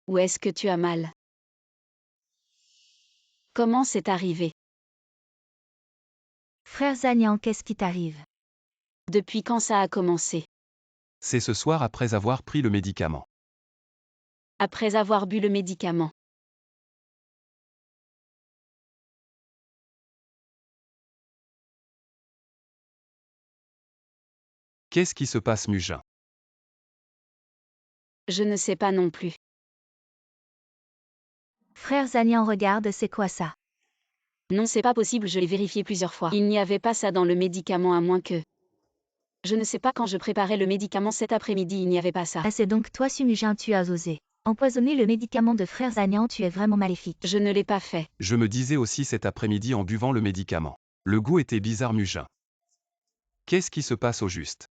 Où est-ce que tu as mal? Comment c'est arrivé?
Frère Zagnan, qu'est-ce qui t'arrive?
Depuis quand ça a commencé?
C'est ce soir après avoir pris le médicament.
Après avoir bu le médicament.
Qu'est-ce qui se passe Mujin?
Je ne sais pas non plus.
Frère Zagnan, regarde, c'est quoi ça?
Non, c'est pas possible, je l'ai vérifié plusieurs fois. Il n'y avait pas ça dans le médicament, à moins que... Je ne sais pas, quand je préparais le médicament cet après-midi, il n'y avait pas ça.
Ah, c'est donc toi, Sumujin, tu as osé empoisonner le médicament de frère Zagnan, tu es vraiment maléfique.
Je ne l'ai pas fait.
Je me disais aussi cet après-midi en buvant le médicament. Le goût était bizarre Mujin. Qu'est-ce qui se passe au juste?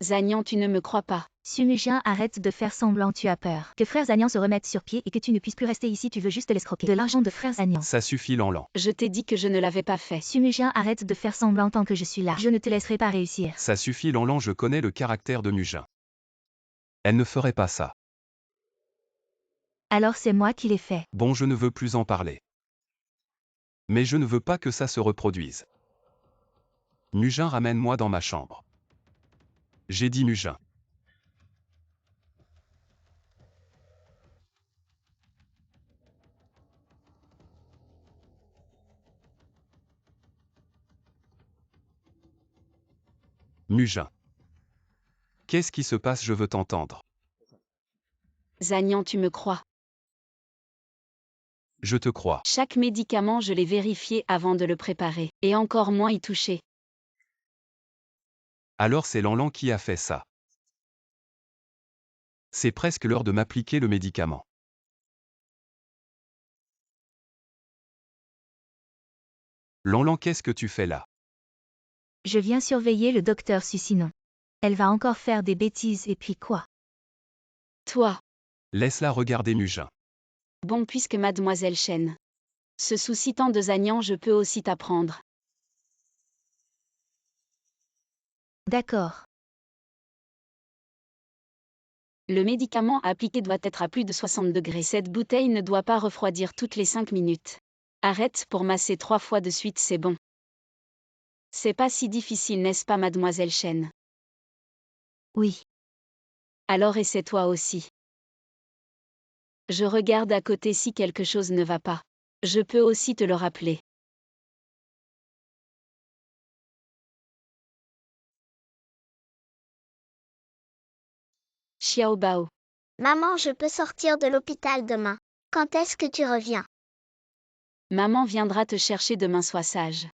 Zagnan, tu ne me crois pas.
Sumujin, arrête de faire semblant, tu as peur que frère Zagnan se remette sur pied et que tu ne puisses plus rester ici, tu veux juste l'escroquer de l'argent de frère Zagnan.
Ça suffit Lanlan.
Je t'ai dit que je ne l'avais pas fait.
Sumujin, arrête de faire semblant tant que je suis là. Je ne te laisserai pas réussir.
Ça suffit Lanlan, je connais le caractère de Mujin. Elle ne ferait pas ça.
Alors c'est moi qui l'ai fait.
Bon, je ne veux plus en parler. Mais je ne veux pas que ça se reproduise. Mujin, ramène-moi dans ma chambre. J'ai dit Mujin. Mujin. Qu'est-ce qui se passe? Je veux t'entendre.
Zagnan, tu me crois.
Je te crois.
Chaque médicament, je l'ai vérifié avant de le préparer, et encore moins y toucher.
Alors c'est Lanlan qui a fait ça. C'est presque l'heure de m'appliquer le médicament. Lanlan, qu'est-ce que tu fais là?
Je viens surveiller le docteur Susinon. Elle va encore faire des bêtises et puis quoi?
Toi,
Laisse-la regarder Mugin.
bon puisque mademoiselle Chen se soucie tant de Zagnan, je peux aussi t'apprendre.
D'accord.
Le médicament appliqué doit être à plus de 60 degrés. Cette bouteille ne doit pas refroidir toutes les 5 minutes. Arrête pour masser 3 fois de suite, c'est bon. C'est pas si difficile, n'est-ce pas, mademoiselle Chen?
Oui.
Alors essaie toi aussi. Je regarde à côté si quelque chose ne va pas. Je peux aussi te le rappeler. Xiao Bao.
Maman, je peux sortir de l'hôpital demain. Quand est-ce que tu reviens?
Maman viendra te chercher demain, sois sage.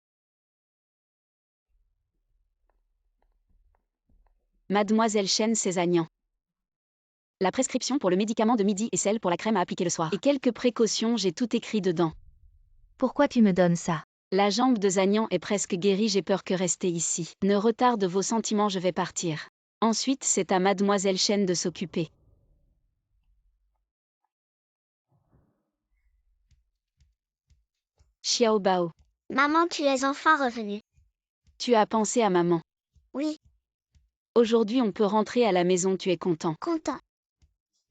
Mademoiselle Chen, c'est Zagnan. La prescription pour le médicament de midi et celle pour la crème à appliquer le soir. Et quelques précautions, j'ai tout écrit dedans.
Pourquoi tu me donnes ça?
La jambe de Zagnan est presque guérie, j'ai peur que rester ici ne retarde vos sentiments, je vais partir. Ensuite, c'est à mademoiselle Chen de s'occuper. Xiao Bao.
Maman, tu es enfin revenue.
Tu as pensé à maman.
Oui,
Aujourd'hui on peut rentrer à la maison, tu es content.
content.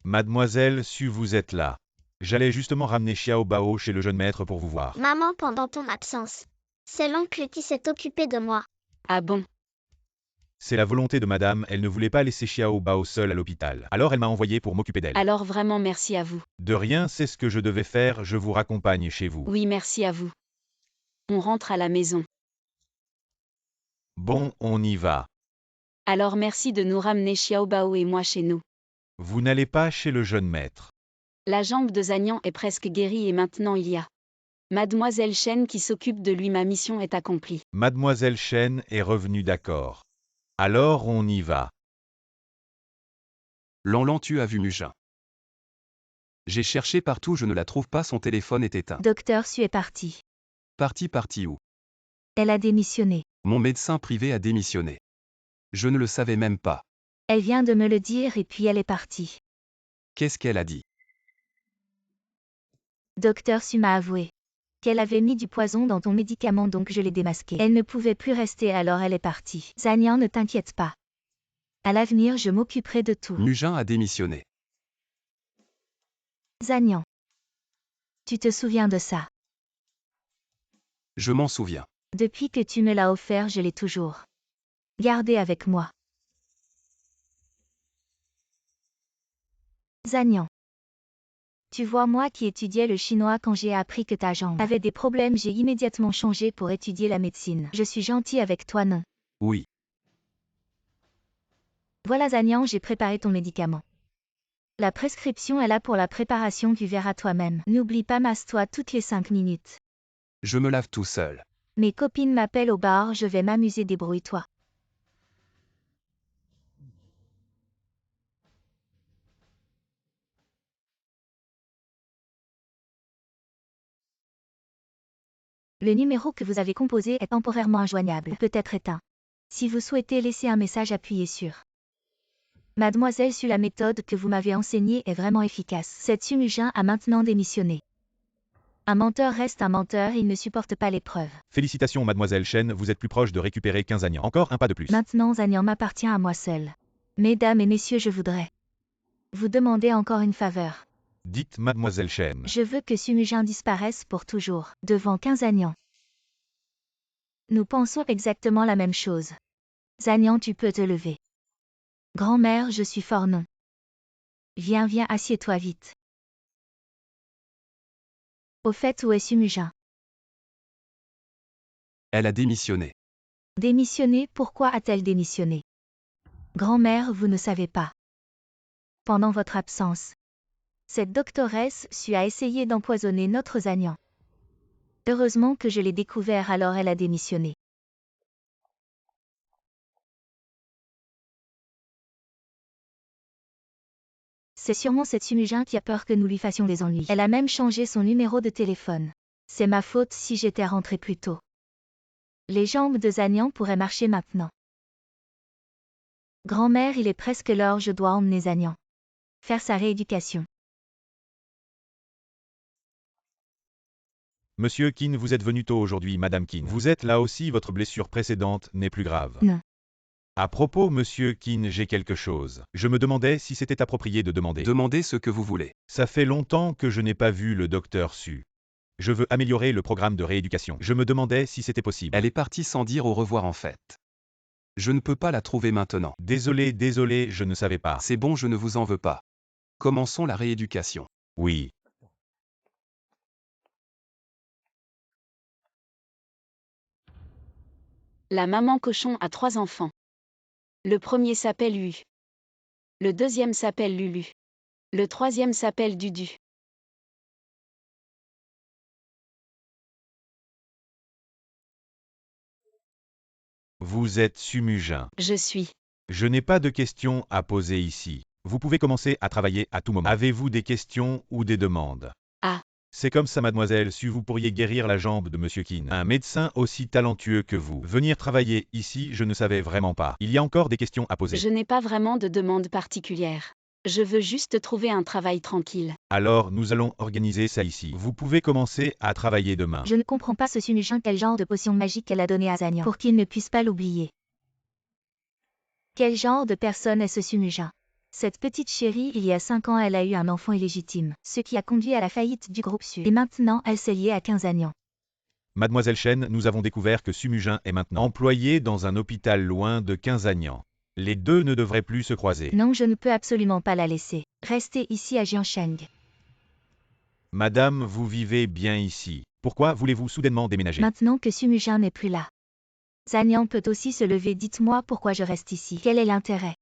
Mademoiselle Su, vous êtes là. J'allais justement ramener Xiao Bao chez le jeune maître pour vous voir.
Maman, pendant ton absence, c'est l'oncle qui s'est occupé de moi.
Ah bon?
C'est la volonté de madame, elle ne voulait pas laisser Xiao Bao seule à l'hôpital. Alors elle m'a envoyé pour m'occuper d'elle.
Alors vraiment merci à vous.
De rien, c'est ce que je devais faire, je vous raccompagne chez vous.
Oui, merci à vous. On rentre à la maison.
Bon, on y va.
Alors merci de nous ramener Xiao Bao et moi chez nous.
Vous n'allez pas chez le jeune maître.
La jambe de Zagnan est presque guérie et maintenant il y a mademoiselle Chen qui s'occupe de lui, ma mission est accomplie.
Mademoiselle Chen est revenue d'accord. Alors on y va.
Lanlan, tu as vu Mugin. J'ai cherché partout, je ne la trouve pas, son téléphone est éteint.
Docteur Su est partie.
Parti où?
Elle a démissionné.
Mon médecin privé a démissionné. Je ne le savais même pas.
Elle vient de me le dire et puis elle est partie.
Qu'est-ce qu'elle a dit?
Docteur Su m'a avoué qu'elle avait mis du poison dans ton médicament, donc je l'ai démasqué. Elle ne pouvait plus rester, alors elle est partie. Zagnan, ne t'inquiète pas. À l'avenir, je m'occuperai de tout.
Mugin a démissionné.
Zagnan. Tu te souviens de ça?
Je m'en souviens.
Depuis que tu me l'as offert, je l'ai toujours gardé avec moi. Zagnan. Tu vois, moi qui étudiais le chinois, quand j'ai appris que ta jambe avait des problèmes, j'ai immédiatement changé pour étudier la médecine. Je suis gentil avec toi, non?
Oui.
Voilà Zagnan, j'ai préparé ton médicament. La prescription est là pour la préparation, tu verras toi-même. N'oublie pas, masse-toi toutes les 5 minutes.
Je me lave tout seul.
Mes copines m'appellent au bar, je vais m'amuser, débrouille-toi. Le numéro que vous avez composé est temporairement injoignable, peut être éteint. Si vous souhaitez laisser un message, appuyez sur Mademoiselle Su, la méthode que vous m'avez enseignée est vraiment efficace. Cette Su Mugin a maintenant démissionné. Un menteur reste un menteur, il ne supporte pas l'épreuve.
Félicitations Mademoiselle Chen, vous êtes plus proche de récupérer qu'un Zagnan. Encore un pas de plus.
Maintenant Zagnan m'appartient à moi seul. Mesdames et messieurs, je voudrais vous demander encore une faveur.
Dites Mademoiselle Chen.
Je veux que Su Mugin disparaisse pour toujours, devant qu'un Zagnan. Nous pensons exactement la même chose. Zagnan, tu peux te lever. Grand-mère, je suis fort, non. Viens, assieds-toi vite. Au fait, où est Su Mugin?
Elle a démissionné.
Démissionné? Pourquoi a-t-elle démissionné? Grand-mère, vous ne savez pas. Pendant votre absence, cette doctoresse Su a essayé d'empoisonner notre Zagnan. Heureusement que je l'ai découvert, alors elle a démissionné. C'est sûrement cette Sumujin qui a peur que nous lui fassions des ennuis. Elle a même changé son numéro de téléphone. C'est ma faute si j'étais rentrée plus tôt. Les jambes de Zagnan pourraient marcher maintenant. Grand-mère, il est presque l'heure, je dois emmener Zagnan faire sa rééducation.
Monsieur Kin, vous êtes venu tôt aujourd'hui, Madame Kin. Vous êtes là aussi, votre blessure précédente n'est plus grave.
Non.
À propos, Monsieur Kin, j'ai quelque chose. Je me demandais si c'était approprié de demander.
Demandez ce que vous voulez.
Ça fait longtemps que je n'ai pas vu le docteur Su. Je veux améliorer le programme de rééducation. Je me demandais si c'était possible.
Elle est partie sans dire au revoir en fait. Je ne peux pas la trouver maintenant.
Désolé, je ne savais pas.
C'est bon, je ne vous en veux pas. Commençons la rééducation.
Oui.
La maman cochon a 3 enfants. Le premier s'appelle Hu. Le deuxième s'appelle Lulu. Le troisième s'appelle Dudu.
Vous êtes Sumujin.
Je suis.
Je n'ai pas de questions à poser ici. Vous pouvez commencer à travailler à tout moment. Avez-vous des questions ou des demandes?
Ah.
C'est comme ça, mademoiselle Su, vous pourriez guérir la jambe de Monsieur Kin. Un médecin aussi talentueux que vous. Venir travailler ici, je ne savais vraiment pas. Il y a encore des questions à poser.
Je n'ai pas vraiment de demande particulière. Je veux juste trouver un travail tranquille.
Alors, nous allons organiser ça ici. Vous pouvez commencer à travailler demain.
Je ne comprends pas ce Sumujin, quel genre de potion magique elle a donnée à Zagnan pour qu'il ne puisse pas l'oublier. Quel genre de personne est ce Sumujin? Cette petite chérie, il y a 5 ans, elle a eu un enfant illégitime, ce qui a conduit à la faillite du groupe Su. Et maintenant, elle s'est liée à 15 Zagnan.
Mademoiselle Chen, nous avons découvert que Sumujin est maintenant employé dans un hôpital loin de Quinzagnan. Les deux ne devraient plus se croiser.
Non, je ne peux absolument pas la laisser. Restez ici à Jiansheng.
Madame, vous vivez bien ici. Pourquoi voulez-vous soudainement déménager?
Maintenant que Sumujin n'est plus là. Zagnan peut aussi se lever, dites-moi pourquoi je reste ici. Quel est l'intérêt?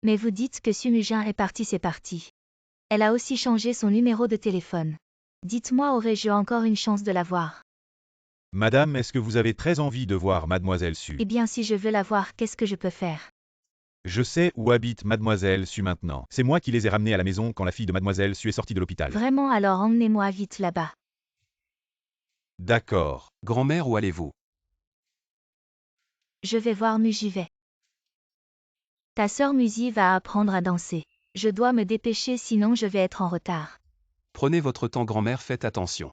Mais vous dites que Sumujin est parti, c'est parti. Elle a aussi changé son numéro de téléphone. Dites-moi, aurais-je encore une chance de la voir?
Madame, est-ce que vous avez très envie de voir Mademoiselle Su?
Eh bien, si je veux la voir, qu'est-ce que je peux faire?
Je sais où habite Mademoiselle Su maintenant. C'est moi qui les ai ramenés à la maison quand la fille de Mademoiselle Su est sortie de l'hôpital.
Vraiment, alors emmenez-moi vite là-bas.
D'accord.
Grand-mère, où allez-vous?
Je vais voir Mu, j'y vais. Ta sœur Musi va apprendre à danser. Je dois me dépêcher, sinon je vais être en retard.
Prenez votre temps, grand-mère, faites attention.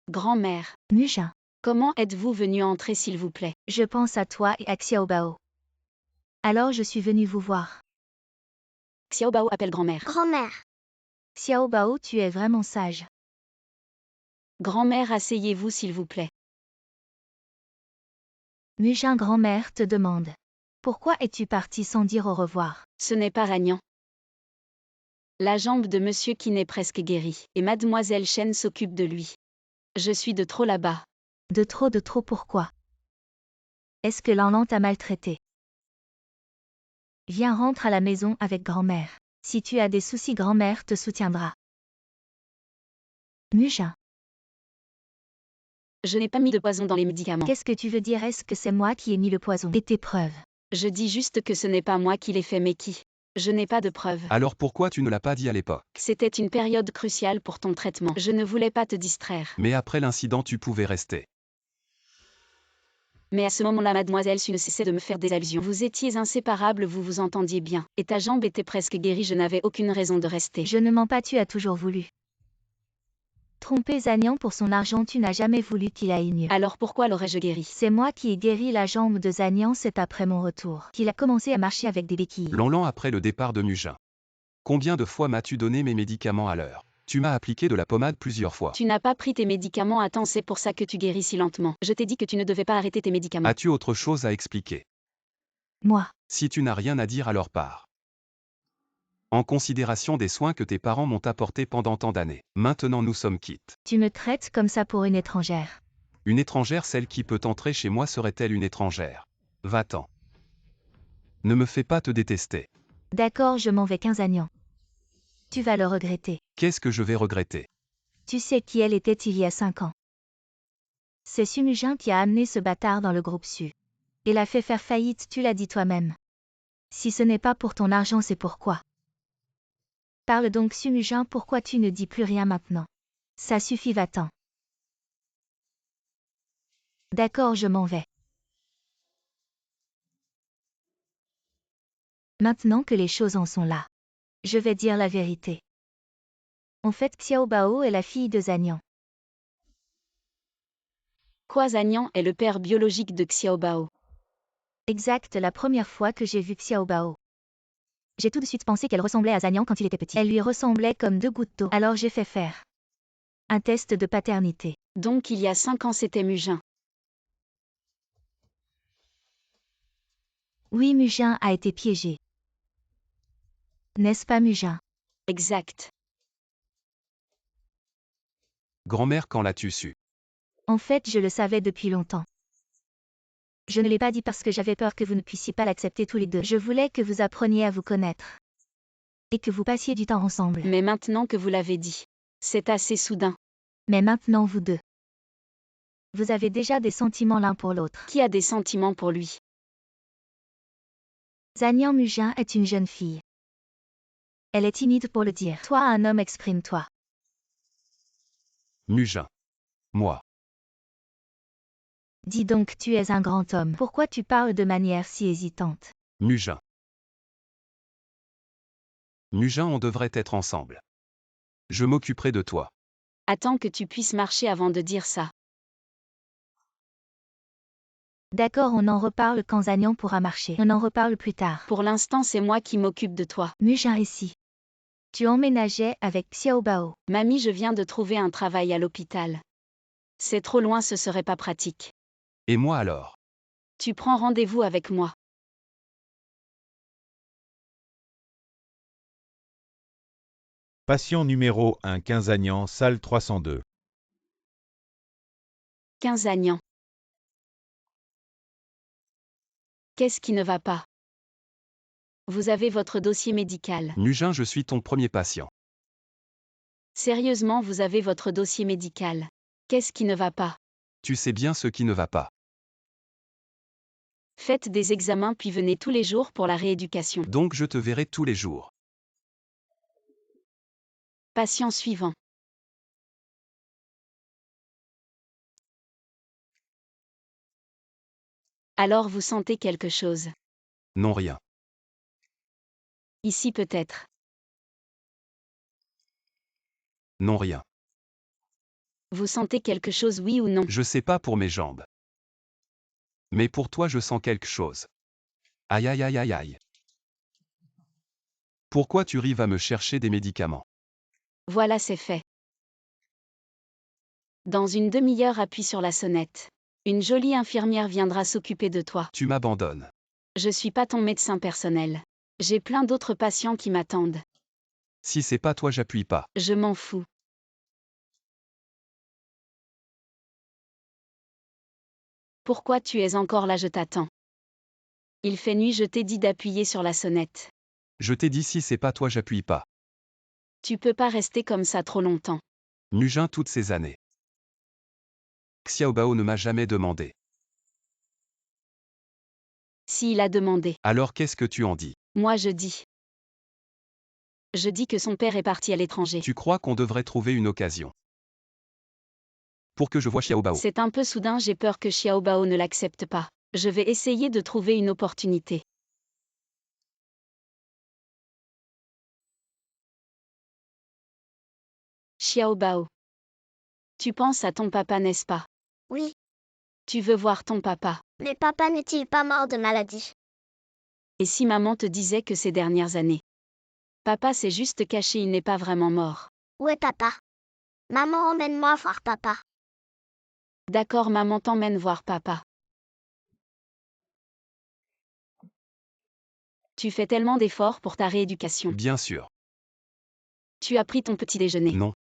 Grand-mère,
Mujin,
comment êtes-vous venue entrer s'il vous plaît?
je pense à toi et à Xiaobao. Alors je suis venue vous voir.
Xiaobao appelle grand-mère.
Grand-mère,
Xiaobao, tu es vraiment sage.
Grand-mère, asseyez-vous s'il vous plaît.
Mujin, grand-mère te demande. Pourquoi es-tu parti sans dire au revoir?
Ce n'est pas Ragnan. La jambe de Monsieur Kin est presque guérie, et Mademoiselle Chen s'occupe de lui. Je suis de trop là-bas.
De trop, pourquoi? Est-ce que Lanlan t'a maltraité? Viens, rentre à la maison avec grand-mère. Si tu as des soucis, grand-mère te soutiendra. Mujin,
Je n'ai pas mis de poison dans les médicaments.
qu'est-ce que tu veux dire? Est-ce que c'est moi qui ai mis le poison? Et tes preuves?
Je dis juste que ce n'est pas moi qui l'ai fait, mais qui? Je n'ai pas de preuves.
Alors pourquoi tu ne l'as pas dit à l'époque?
C'était une période cruciale pour ton traitement. Je ne voulais pas te distraire.
Mais après l'incident, tu pouvais rester.
Mais à ce moment-là, Mademoiselle Su ne cessait de me faire des allusions. Vous étiez inséparables, vous vous entendiez bien. Et ta jambe était presque guérie, je n'avais aucune raison de rester.
Je ne mens pas, tu as toujours voulu. Tromper Zagnan pour son argent, tu n'as jamais voulu qu'il aille mieux.
Alors pourquoi l'aurais-je guéri?
C'est moi qui ai guéri la jambe de Zagnan, c'est après mon retour qu'il a commencé à marcher avec des béquilles.
Lanlan après le départ de Mujin. Combien de fois m'as-tu donné mes médicaments à l'heure? Tu m'as appliqué de la pommade plusieurs fois.
Tu n'as pas pris tes médicaments à temps, c'est pour ça que tu guéris si lentement. Je t'ai dit que tu ne devais pas arrêter tes médicaments.
As-tu autre chose à expliquer?
Moi,
Si tu n'as rien à dire, alors pars. En considération des soins que tes parents m'ont apportés pendant tant d'années. Maintenant nous sommes quittes.
tu me traites comme ça pour une étrangère.
Une étrangère, celle qui peut entrer chez moi serait-elle une étrangère? Va-t'en. Ne me fais pas te détester.
D'accord, je m'en vais 15 agnan. Tu vas le regretter.
Qu'est-ce que je vais regretter?
Tu sais qui elle était il y a 5 ans. C'est Sumujin qui a amené ce bâtard dans le groupe Su. Il a fait faire faillite, tu l'as dit toi-même. Si ce n'est pas pour ton argent, c'est pourquoi. Parle donc Sumujin, pourquoi tu ne dis plus rien maintenant? Ça suffit, va-t'en. D'accord, je m'en vais. Maintenant que les choses en sont là, je vais dire la vérité. En fait, Xiaobao est la fille de Zhanyan.
Quoi, Zhanyan est le père biologique de Xiaobao.
Exact, la première fois que j'ai vu Xiaobao. J'ai tout de suite pensé qu'elle ressemblait à Zhanyan quand il était petit. Elle lui ressemblait comme 2 gouttes d'eau. Alors j'ai fait faire un test de paternité.
Donc il y a 5 ans c'était Mujin.
Oui, Mujin a été piégé. N'est-ce pas, Mujin?
Exact.
Grand-mère, quand l'as-tu su?
En fait, je le savais depuis longtemps. Je ne l'ai pas dit parce que j'avais peur que vous ne puissiez pas l'accepter tous les deux. Je voulais que vous appreniez à vous connaître. Et que vous passiez du temps ensemble.
Mais maintenant que vous l'avez dit, c'est assez soudain.
Mais maintenant, vous deux. Vous avez déjà des sentiments l'un pour l'autre.
Qui a des sentiments pour lui?
Zhanyan Mujin est une jeune fille. Elle est timide pour le dire. Toi, un homme, exprime-toi.
Mujin. Moi.
Dis donc, tu es un grand homme. Pourquoi tu parles de manière si hésitante?
Mujin. Mujin, on devrait être ensemble. Je m'occuperai de toi.
Attends que tu puisses marcher avant de dire ça.
D'accord, on en reparle quand Zhanyan pourra marcher. On en reparle plus tard.
Pour l'instant, c'est moi qui m'occupe de toi.
Mujin ici. Tu emménageais avec Xiaobao.
Mamie, je viens de trouver un travail à l'hôpital. C'est trop loin, ce serait pas pratique.
Et moi alors?
Tu prends rendez-vous avec moi.
Patient numéro 1 15 Agnan, salle 302.
15 Agnan. Qu'est-ce qui ne va pas? Vous avez votre dossier médical.
Mujin, je suis ton premier patient.
Sérieusement, vous avez votre dossier médical. Qu'est-ce qui ne va pas?
Tu sais bien ce qui ne va pas.
Faites des examens puis venez tous les jours pour la rééducation.
Donc je te verrai tous les jours.
Patient suivant. Alors vous sentez quelque chose?
Non, rien.
Ici peut-être.
Non, rien.
Vous sentez quelque chose, oui ou non?
Je sais pas pour mes jambes. Mais pour toi, je sens quelque chose. Aïe aïe aïe aïe aïe. Pourquoi tu ris, va me chercher des médicaments?
Voilà, c'est fait. Dans une demi-heure, appuie sur la sonnette. Une jolie infirmière viendra s'occuper de toi.
Tu m'abandonnes.
Je suis pas ton médecin personnel. J'ai plein d'autres patients qui m'attendent.
Si c'est pas toi, j'appuie pas.
Je m'en fous. Pourquoi tu es encore là, je t'attends. Il fait nuit, je t'ai dit d'appuyer sur la sonnette.
Je t'ai dit si c'est pas toi, j'appuie pas.
Tu peux pas rester comme ça trop longtemps.
Mujin toutes ces années. Xiaobao ne m'a jamais demandé.
S'il a demandé.
Alors qu'est-ce que tu en dis?
Moi je dis. Je dis que son père est parti à l'étranger.
Tu crois qu'on devrait trouver une occasion pour que je voie Xiaobao?
C'est un peu soudain, j'ai peur que Xiaobao ne l'accepte pas. Je vais essayer de trouver une opportunité. Xiaobao. Tu penses à ton papa, n'est-ce pas?
Oui,
Tu veux voir ton papa.
mais papa n'est-il pas mort de maladie?
Et si maman te disait que ces dernières années, papa s'est juste caché, il n'est pas vraiment mort.
Où est papa? Maman, emmène-moi voir papa.
D'accord, maman t'emmène voir papa. Tu fais tellement d'efforts pour ta rééducation.
Bien sûr.
Tu as pris ton petit déjeuner.
Non.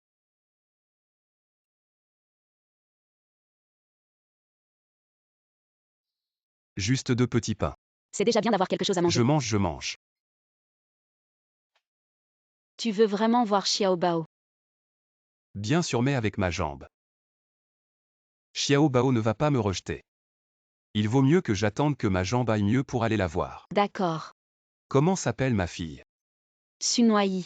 Juste 2 petits pains.
C'est déjà bien d'avoir quelque chose à manger.
Je mange.
Tu veux vraiment voir Xiao Bao?
Bien sûr, mais avec ma jambe. Xiao Bao ne va pas me rejeter. Il vaut mieux que j'attende que ma jambe aille mieux pour aller la voir.
D'accord.
Comment s'appelle ma fille?
Sunwai.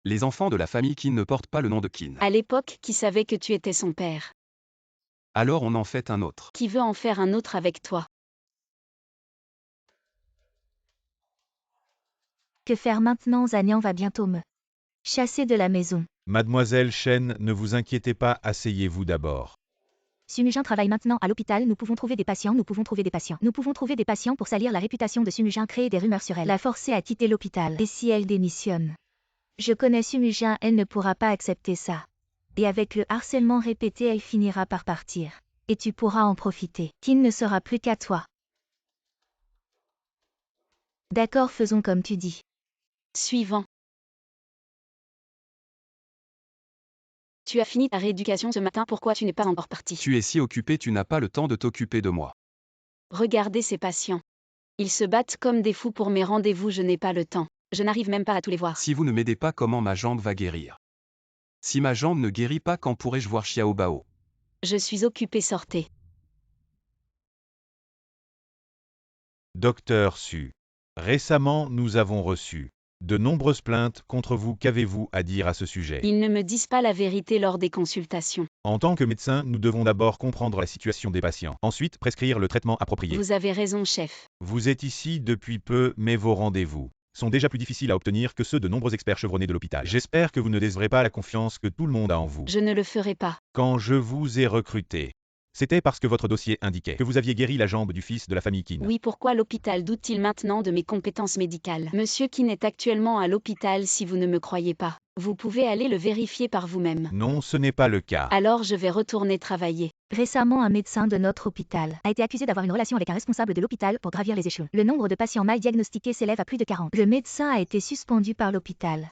Les enfants de la famille Qin ne portent pas le nom de Qin.
À l'époque, qui savait que tu étais son père?
Alors on en fait un autre.
Qui veut en faire un autre avec toi?
Que faire maintenant? Zanian va bientôt me chasser de la maison.
Mademoiselle Chen, ne vous inquiétez pas, asseyez-vous d'abord.
Sumujin travaille maintenant à l'hôpital, nous pouvons trouver des patients. Nous pouvons trouver des patients pour salir la réputation de Sumujin, créer des rumeurs sur elle, la forcer à quitter l'hôpital. Et si elle démissionne? Je connais Sumujin, elle ne pourra pas accepter ça. Et avec le harcèlement répété, elle finira par partir. Et tu pourras en profiter. Qin ne sera plus qu'à toi. D'accord, faisons comme tu dis.
Suivant. Tu as fini ta rééducation ce matin, pourquoi tu n'es pas encore parti?
Tu es si occupé, tu n'as pas le temps de t'occuper de moi.
Regardez ces patients. Ils se battent comme des fous pour mes rendez-vous, je n'ai pas le temps. Je n'arrive même pas à tous les voir.
Si vous ne m'aidez pas, comment ma jambe va guérir? Si ma jambe ne guérit pas, quand pourrai-je voir Xiao Bao?
Je suis occupé, sortez.
Docteur Su. Récemment, nous avons reçu de nombreuses plaintes contre vous. Qu'avez-vous à dire à ce sujet?
Ils ne me disent pas la vérité lors des consultations.
En tant que médecin, nous devons d'abord comprendre la situation des patients. Ensuite, prescrire le traitement approprié.
Vous avez raison, chef.
Vous êtes ici depuis peu, mais vos rendez-vous sont déjà plus difficiles à obtenir que ceux de nombreux experts chevronnés de l'hôpital. J'espère que vous ne décevrez pas la confiance que tout le monde a en vous.
Je ne le ferai pas.
Quand je vous ai recruté, c'était parce que votre dossier indiquait que vous aviez guéri la jambe du fils de la famille Qin.
Oui, pourquoi l'hôpital doute-t-il maintenant de mes compétences médicales? Monsieur Qin est actuellement à l'hôpital, si vous ne me croyez pas. Vous pouvez aller le vérifier par vous-même.
Non, ce n'est pas le cas.
Alors je vais retourner travailler.
Récemment, un médecin de notre hôpital a été accusé d'avoir une relation avec un responsable de l'hôpital pour gravir les échelons. Le nombre de patients mal diagnostiqués s'élève à plus de 40. Le médecin a été suspendu par l'hôpital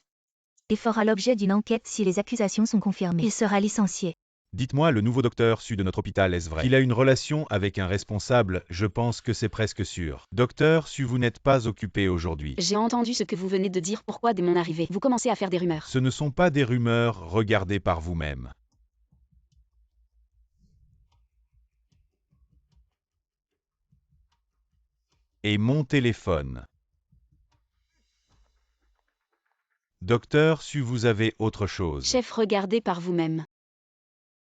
et fera l'objet d'une enquête. Si les accusations sont confirmées, il sera licencié.
Dites-moi, le nouveau docteur Su de notre hôpital, est-ce vrai qu'il a une relation avec un responsable? Je pense que c'est presque sûr. Docteur Su, vous n'êtes pas occupé aujourd'hui.
J'ai entendu ce que vous venez de dire, pourquoi dès mon arrivée, vous commencez à faire des rumeurs?
Ce ne sont pas des rumeurs, regardez par vous-même. Et mon téléphone. Docteur Su, vous avez autre chose.
Chef, regardez par vous-même.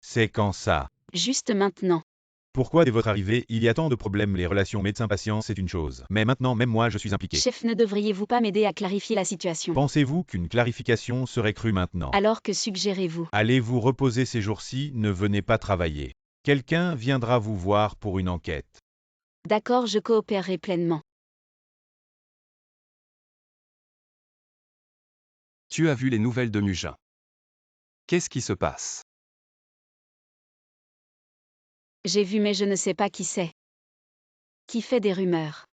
C'est quand ça?
Juste maintenant.
Pourquoi dès votre arrivée, il y a tant de problèmes? Les relations médecin-patient, c'est une chose. Mais maintenant, même moi, je suis impliqué.
Chef, ne devriez-vous pas m'aider à clarifier la situation?
Pensez-vous qu'une clarification serait crue maintenant?
Alors que suggérez-vous?
Allez vous reposer ces jours-ci, ne venez pas travailler. Quelqu'un viendra vous voir pour une enquête.
D'accord, je coopérerai pleinement.
Tu as vu les nouvelles de Mujin? Qu'est-ce qui se passe?
J'ai vu, mais je ne sais pas qui c'est. Qui fait des rumeurs?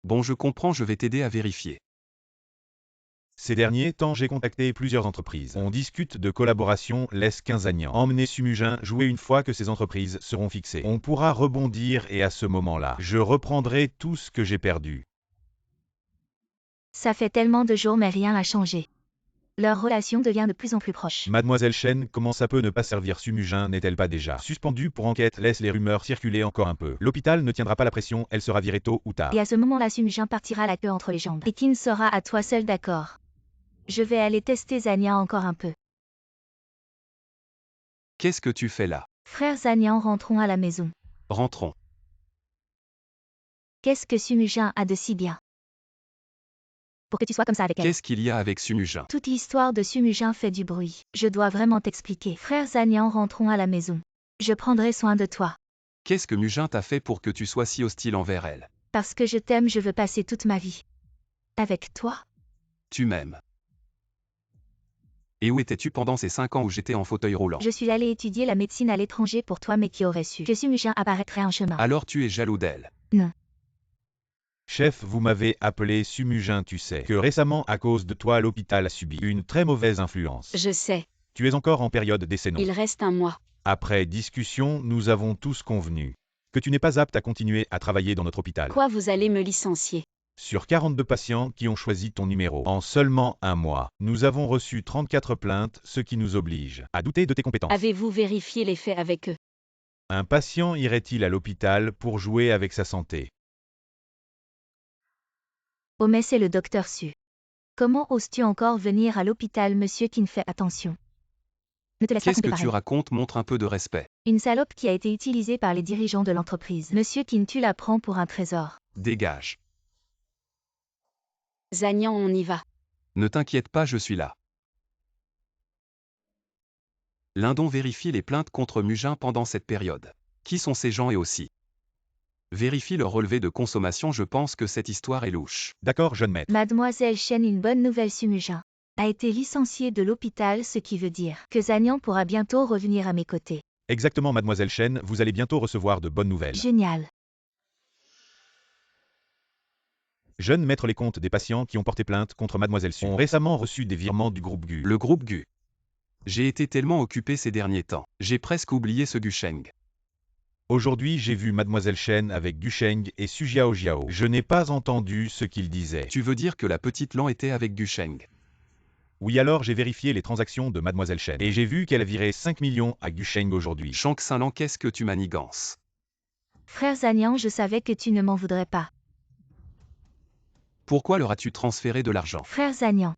Bon, je comprends, je vais t'aider à vérifier.
Ces derniers temps, j'ai contacté plusieurs entreprises. On discute de collaboration, laisse 15 agnants. Emmenez Sumujin jouer une fois que ces entreprises seront fixées. On pourra rebondir et à ce moment-là, je reprendrai tout ce que j'ai perdu.
Ça fait tellement de jours mais rien n'a changé. Leur relation devient de plus en plus proche.
Mademoiselle Chen, comment ça peut ne pas servir? Sumujin n'est-elle pas déjà suspendue pour enquête? Laisse les rumeurs circuler encore un peu. L'hôpital ne tiendra pas la pression, elle sera virée tôt ou tard.
Et à ce moment-là, Sumujin partira la queue entre les jambes. Et Qin sera à toi seul, d'accord? Je vais aller tester Zanian encore un peu.
Qu'est-ce que tu fais là?
Frère Zanian, rentrons à la maison.
Rentrons.
Qu'est-ce que Sumujin a de si bien pour que tu sois comme ça avec elle?
Qu'est-ce qu'il y a avec Sumujin?
Toute l'histoire de Sumujin fait du bruit. Je dois vraiment t'expliquer. Frère Zanian, rentrons à la maison. Je prendrai soin de toi.
Qu'est-ce que Mujin t'a fait pour que tu sois si hostile envers elle?
Parce que je t'aime, je veux passer toute ma vie avec toi.
Tu m'aimes. Et où étais-tu pendant ces 5 ans où j'étais en fauteuil roulant?
Je suis allée étudier la médecine à l'étranger pour toi, mais qui aurait su que Sumujin apparaîtrait un chemin?
Alors tu es jaloux d'elle?
Non.
Chef, vous m'avez appelé Sumujin, tu sais que récemment, à cause de toi, l'hôpital a subi une très mauvaise influence.
Je sais.
Tu es encore en période d'essai, non?
Il reste un mois.
Après discussion, nous avons tous convenu que tu n'es pas apte à continuer à travailler dans notre hôpital.
Quoi, vous allez me licencier?
Sur 42 patients qui ont choisi ton numéro en seulement un mois, nous avons reçu 34 plaintes, ce qui nous oblige à douter de tes compétences.
Avez-vous vérifié les faits avec eux?
Un patient irait-il à l'hôpital pour jouer avec sa santé?
Oh mais c'est le docteur Su. Comment oses-tu encore venir à l'hôpital, monsieur Kin? Fais attention. Ne te laisse pas
Qu'est-ce que
tromper par
tu
elle.
racontes? Montre un peu de respect.
Une salope qui a été utilisée par les dirigeants de l'entreprise. Monsieur Kin, tu la prends pour un trésor.
Dégage.
Zagnan, on y va.
Ne t'inquiète pas, je suis là. Lindon vérifie les plaintes contre Mugin pendant cette période. Qui sont ces gens et aussi? Vérifie leur relevé de consommation, je pense que cette histoire est louche.
D'accord, jeune maître.
Mademoiselle Chen, une bonne nouvelle, Sumujin a été licenciée de l'hôpital, ce qui veut dire que Zagnan pourra bientôt revenir à mes côtés.
Exactement, mademoiselle Chen, vous allez bientôt recevoir de bonnes nouvelles.
Génial.
Jeune maître, les comptes des patients qui ont porté plainte contre mademoiselle Su ont récemment reçu des virements du groupe GU.
Le groupe GU. J'ai été tellement occupé ces derniers temps. J'ai presque oublié ce Gusheng.
Aujourd'hui, j'ai vu mademoiselle Chen avec Gusheng et Su Jiao. Je n'ai pas entendu ce qu'il disait.
Tu veux dire que la petite Lan était avec Gusheng?
Oui, alors j'ai vérifié les transactions de mademoiselle Chen et j'ai vu qu'elle a viré 5 millions à Gusheng aujourd'hui.
Shank Saint-Lan, qu'est-ce que tu manigances?
Frère Zagnan, je savais que tu ne m'en voudrais pas.
Pourquoi leur as-tu transféré de l'argent?
Frère Zagnan,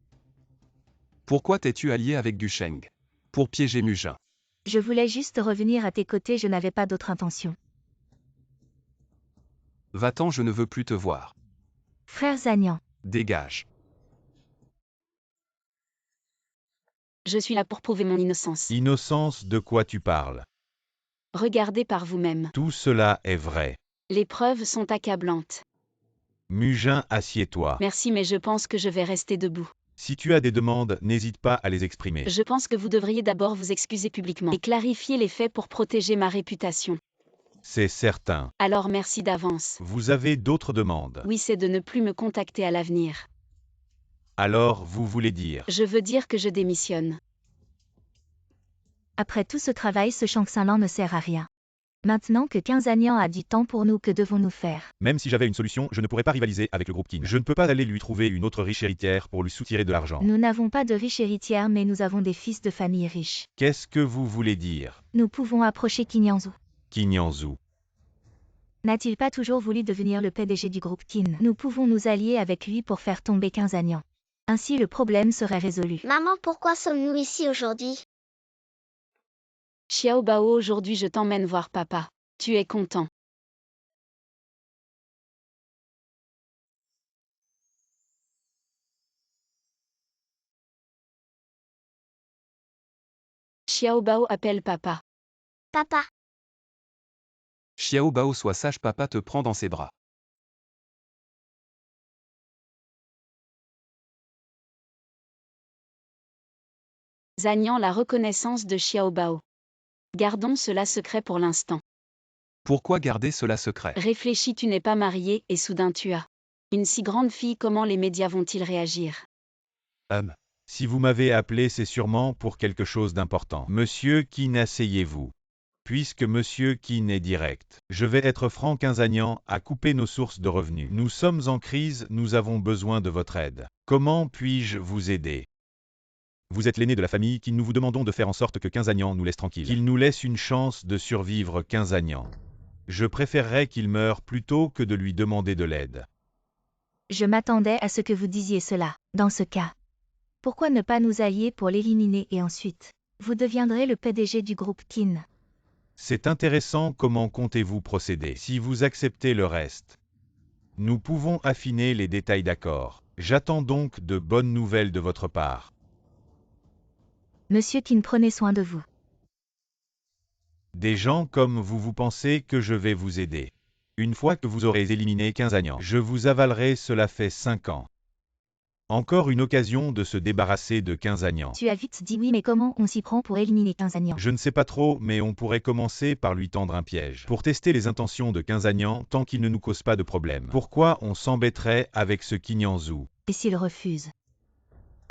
Pourquoi t'es-tu allié avec Gusheng? Pour piéger Mugin.
je voulais juste revenir à tes côtés, je n'avais pas d'autre intention.
Va-t'en, je ne veux plus te voir.
Frère Zagnan,
Dégage.
Je suis là pour prouver mon innocence.
Innocence, de quoi tu parles?
Regardez par vous-même.
Tout cela est vrai.
Les preuves sont accablantes.
Mugin, assieds-toi.
Merci, mais je pense que je vais rester debout.
Si tu as des demandes, n'hésite pas à les exprimer.
Je pense que vous devriez d'abord vous excuser publiquement et clarifier les faits pour protéger ma réputation.
C'est certain.
Alors merci d'avance.
Vous avez d'autres demandes?
Oui, c'est de ne plus me contacter à l'avenir.
Alors, vous voulez dire?
Je veux dire que je démissionne.
après tout ce travail, ce Shank Saint-Lan ne sert à rien. Maintenant que 15 Zagnan a du temps pour nous, que devons-nous faire?
Même si j'avais une solution, je ne pourrais pas rivaliser avec le groupe Qin. Je ne peux pas aller lui trouver une autre riche héritière pour lui soutirer de l'argent.
Nous n'avons pas de riches héritières, mais nous avons des fils de famille riches.
Qu'est-ce que vous voulez dire?
Nous pouvons approcher Qin.
Qin.
N'a-t-il pas toujours voulu devenir le PDG du groupe Qin? Nous pouvons nous allier avec lui pour faire tomber 15 Zagnan. Ainsi le problème serait résolu.
Maman, pourquoi sommes-nous ici aujourd'hui?
Xiao Bao, aujourd'hui je t'emmène voir papa. Tu es content? Xiao Bao appelle papa.
Papa,
Xiao Bao, sois sage, papa te prend dans ses bras.
Zagnan, la reconnaissance de Xiao Bao. Gardons cela secret pour l'instant.
Pourquoi garder cela secret?
Réfléchis, tu n'es pas marié et soudain tu as une si grande fille, comment les médias vont-ils réagir?
Si vous m'avez appelé, c'est sûrement pour quelque chose d'important. Monsieur Qin, asseyez-vous. Puisque Monsieur Qin est direct, je vais être franc, 15 Zagnan a coupé nos sources de revenus. Nous sommes en crise, nous avons besoin de votre aide. Comment puis-je vous aider? Vous êtes l'aîné de la famille, Qin, nous vous demandons de faire en sorte que 15 Zagnan nous laisse tranquille. Qu'il nous laisse une chance de survivre, 15 Zagnan. Je préférerais qu'il meure plutôt que de lui demander de l'aide.
Je m'attendais à ce que vous disiez cela. Dans ce cas, pourquoi ne pas nous allier pour l'éliminer et ensuite, vous deviendrez le PDG du groupe Qin?
C'est intéressant, comment comptez-vous procéder? Si vous acceptez le reste, nous pouvons affiner les détails, d'accord. J'attends donc de bonnes nouvelles de votre part.
Monsieur Qin, prenez soin de vous.
Des gens comme vous pensez que je vais vous aider. Une fois que vous aurez éliminé 15 Zagnan, je vous avalerai, cela fait 5 ans. Encore une occasion de se débarrasser de 15 Zagnan.
Tu as vite dit oui, mais comment on s'y prend pour éliminer 15 Zagnan?
Je ne sais pas trop, mais on pourrait commencer par lui tendre un piège. Pour tester les intentions de 15 Zagnan tant qu'il ne nous cause pas de problème. Pourquoi on s'embêterait avec ce Qin?
Et s'il refuse?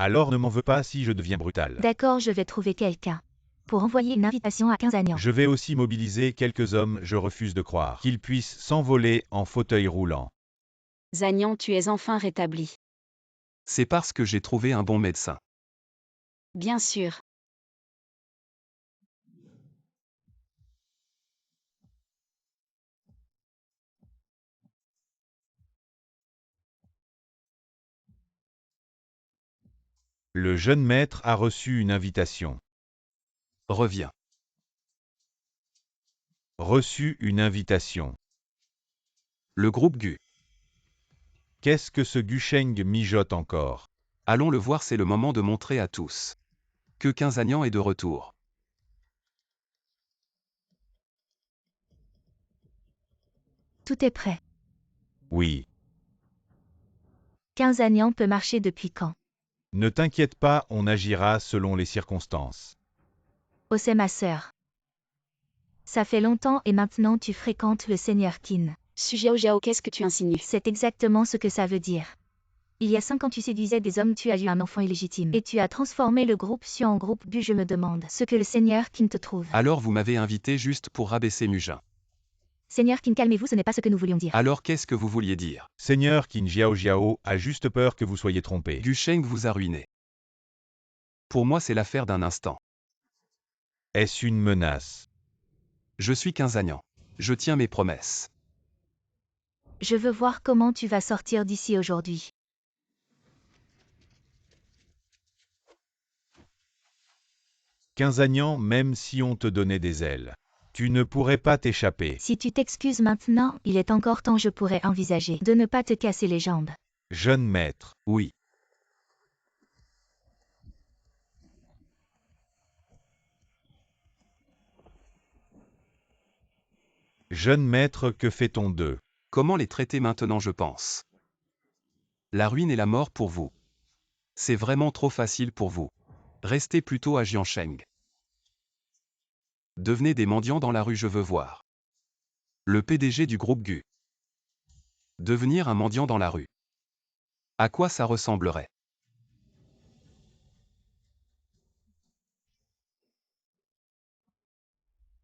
Alors ne m'en veux pas si je deviens brutal.
D'accord, je vais trouver quelqu'un. pour envoyer une invitation à 15 Agnan.
Je vais aussi mobiliser quelques hommes, je refuse de croire qu'ils puissent s'envoler en fauteuil roulant.
Zagnan, tu es enfin rétabli.
C'est parce que j'ai trouvé un bon médecin.
Bien sûr.
Le jeune maître a reçu une invitation.
Reviens.
Reçu une invitation.
Le groupe Gu.
Qu'est-ce que ce Gusheng mijote encore?
Allons le voir, c'est le moment de montrer à tous que 15 Agnan est de retour.
Tout est prêt.
Oui.
15 Agnan peut marcher depuis quand?
Ne t'inquiète pas, on agira selon les circonstances.
Oh, c'est ma sœur. Ça fait longtemps et maintenant tu fréquentes le seigneur Qin.
Sujiao Jiao, qu'est-ce que tu insinues?
C'est exactement ce que ça veut dire. Il y a 5 ans tu séduisais des hommes, tu as eu un enfant illégitime. Et tu as transformé le groupe Su en groupe Bu. Je me demande ce que le seigneur Qin te trouve.
Alors vous m'avez invité juste pour rabaisser Mujin.
Seigneur Qin, calmez-vous, ce n'est pas ce que nous voulions dire.
Alors qu'est-ce que vous vouliez dire?
Seigneur Qin Jiao Jiao a juste peur que vous soyez trompé.
Gusheng vous a ruiné. Pour moi c'est l'affaire d'un instant.
Est-ce une menace?
Je suis 15 Agnan. Je tiens mes promesses.
Je veux voir comment tu vas sortir d'ici aujourd'hui.
Quinzagnan, même si on te donnait des ailes, tu ne pourrais pas t'échapper.
Si tu t'excuses maintenant, il est encore temps, je pourrais envisager de ne pas te casser les jambes.
Jeune maître.
Oui.
Jeune maître, que fait-on d'eux?
Comment les traiter maintenant, je pense? La ruine et la mort pour vous. C'est vraiment trop facile pour vous. Restez plutôt à Jiansheng. Devenez des mendiants dans la rue, je veux voir. Le PDG du groupe Gu. Devenir un mendiant dans la rue. À quoi ça ressemblerait?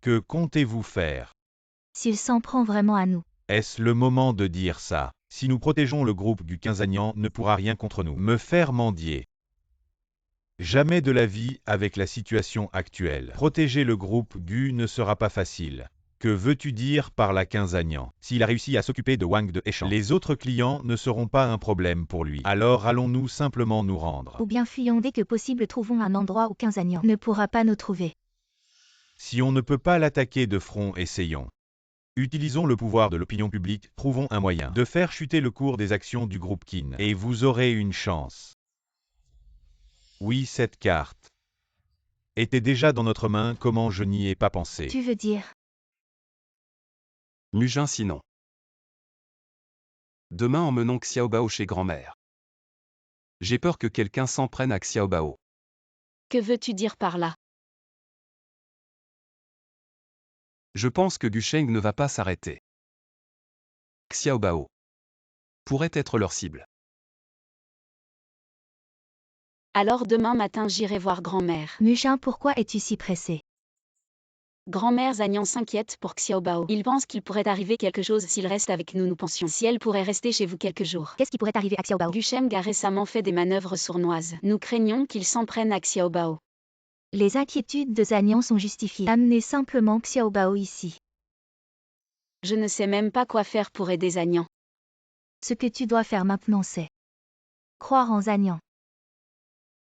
Que comptez-vous faire?
S'il s'en prend vraiment à nous.
Est-ce le moment de dire ça? Si nous protégeons le groupe du Quinzagnan ne pourra rien contre nous. Me faire mendier. Jamais de la vie avec la situation actuelle. Protéger le groupe Gu ne sera pas facile. Que veux-tu dire par la Quinzagnan? S'il a réussi à s'occuper de Wang de Hechan, les autres clients ne seront pas un problème pour lui. Alors allons-nous simplement nous rendre?
Ou bien fuyons dès que possible, trouvons un endroit où 15 Agnan ne pourra pas nous trouver.
Si on ne peut pas l'attaquer de front, essayons. Utilisons le pouvoir de l'opinion publique, trouvons un moyen de faire chuter le cours des actions du groupe Qin, et vous aurez une chance. Oui, cette carte était déjà dans notre main, comment je n'y ai pas pensé.
Tu veux dire?
Mujin sinon. Demain emmenons Xiaobao chez grand-mère. J'ai peur que quelqu'un s'en prenne à Xiaobao.
Que veux-tu dire par là?
Je pense que Gusheng ne va pas s'arrêter. Xiaobao pourrait être leur cible.
Alors demain matin j'irai voir grand-mère.
Mujin, pourquoi es-tu si pressé?
Grand-mère Zagnan s'inquiète pour Xiaobao. Il pense qu'il pourrait arriver quelque chose s'il reste avec nous, nous pensions. Si elle pourrait rester chez vous quelques jours.
Qu'est-ce qui pourrait arriver à Xiaobao?
Gusheng a récemment fait des manœuvres sournoises. Nous craignons qu'il s'en prenne à Xiaobao.
Les inquiétudes de Zagnan sont justifiées. Amenez simplement Xiaobao ici.
Je ne sais même pas quoi faire pour aider Zagnan.
Ce que tu dois faire maintenant, c'est croire en Zagnan.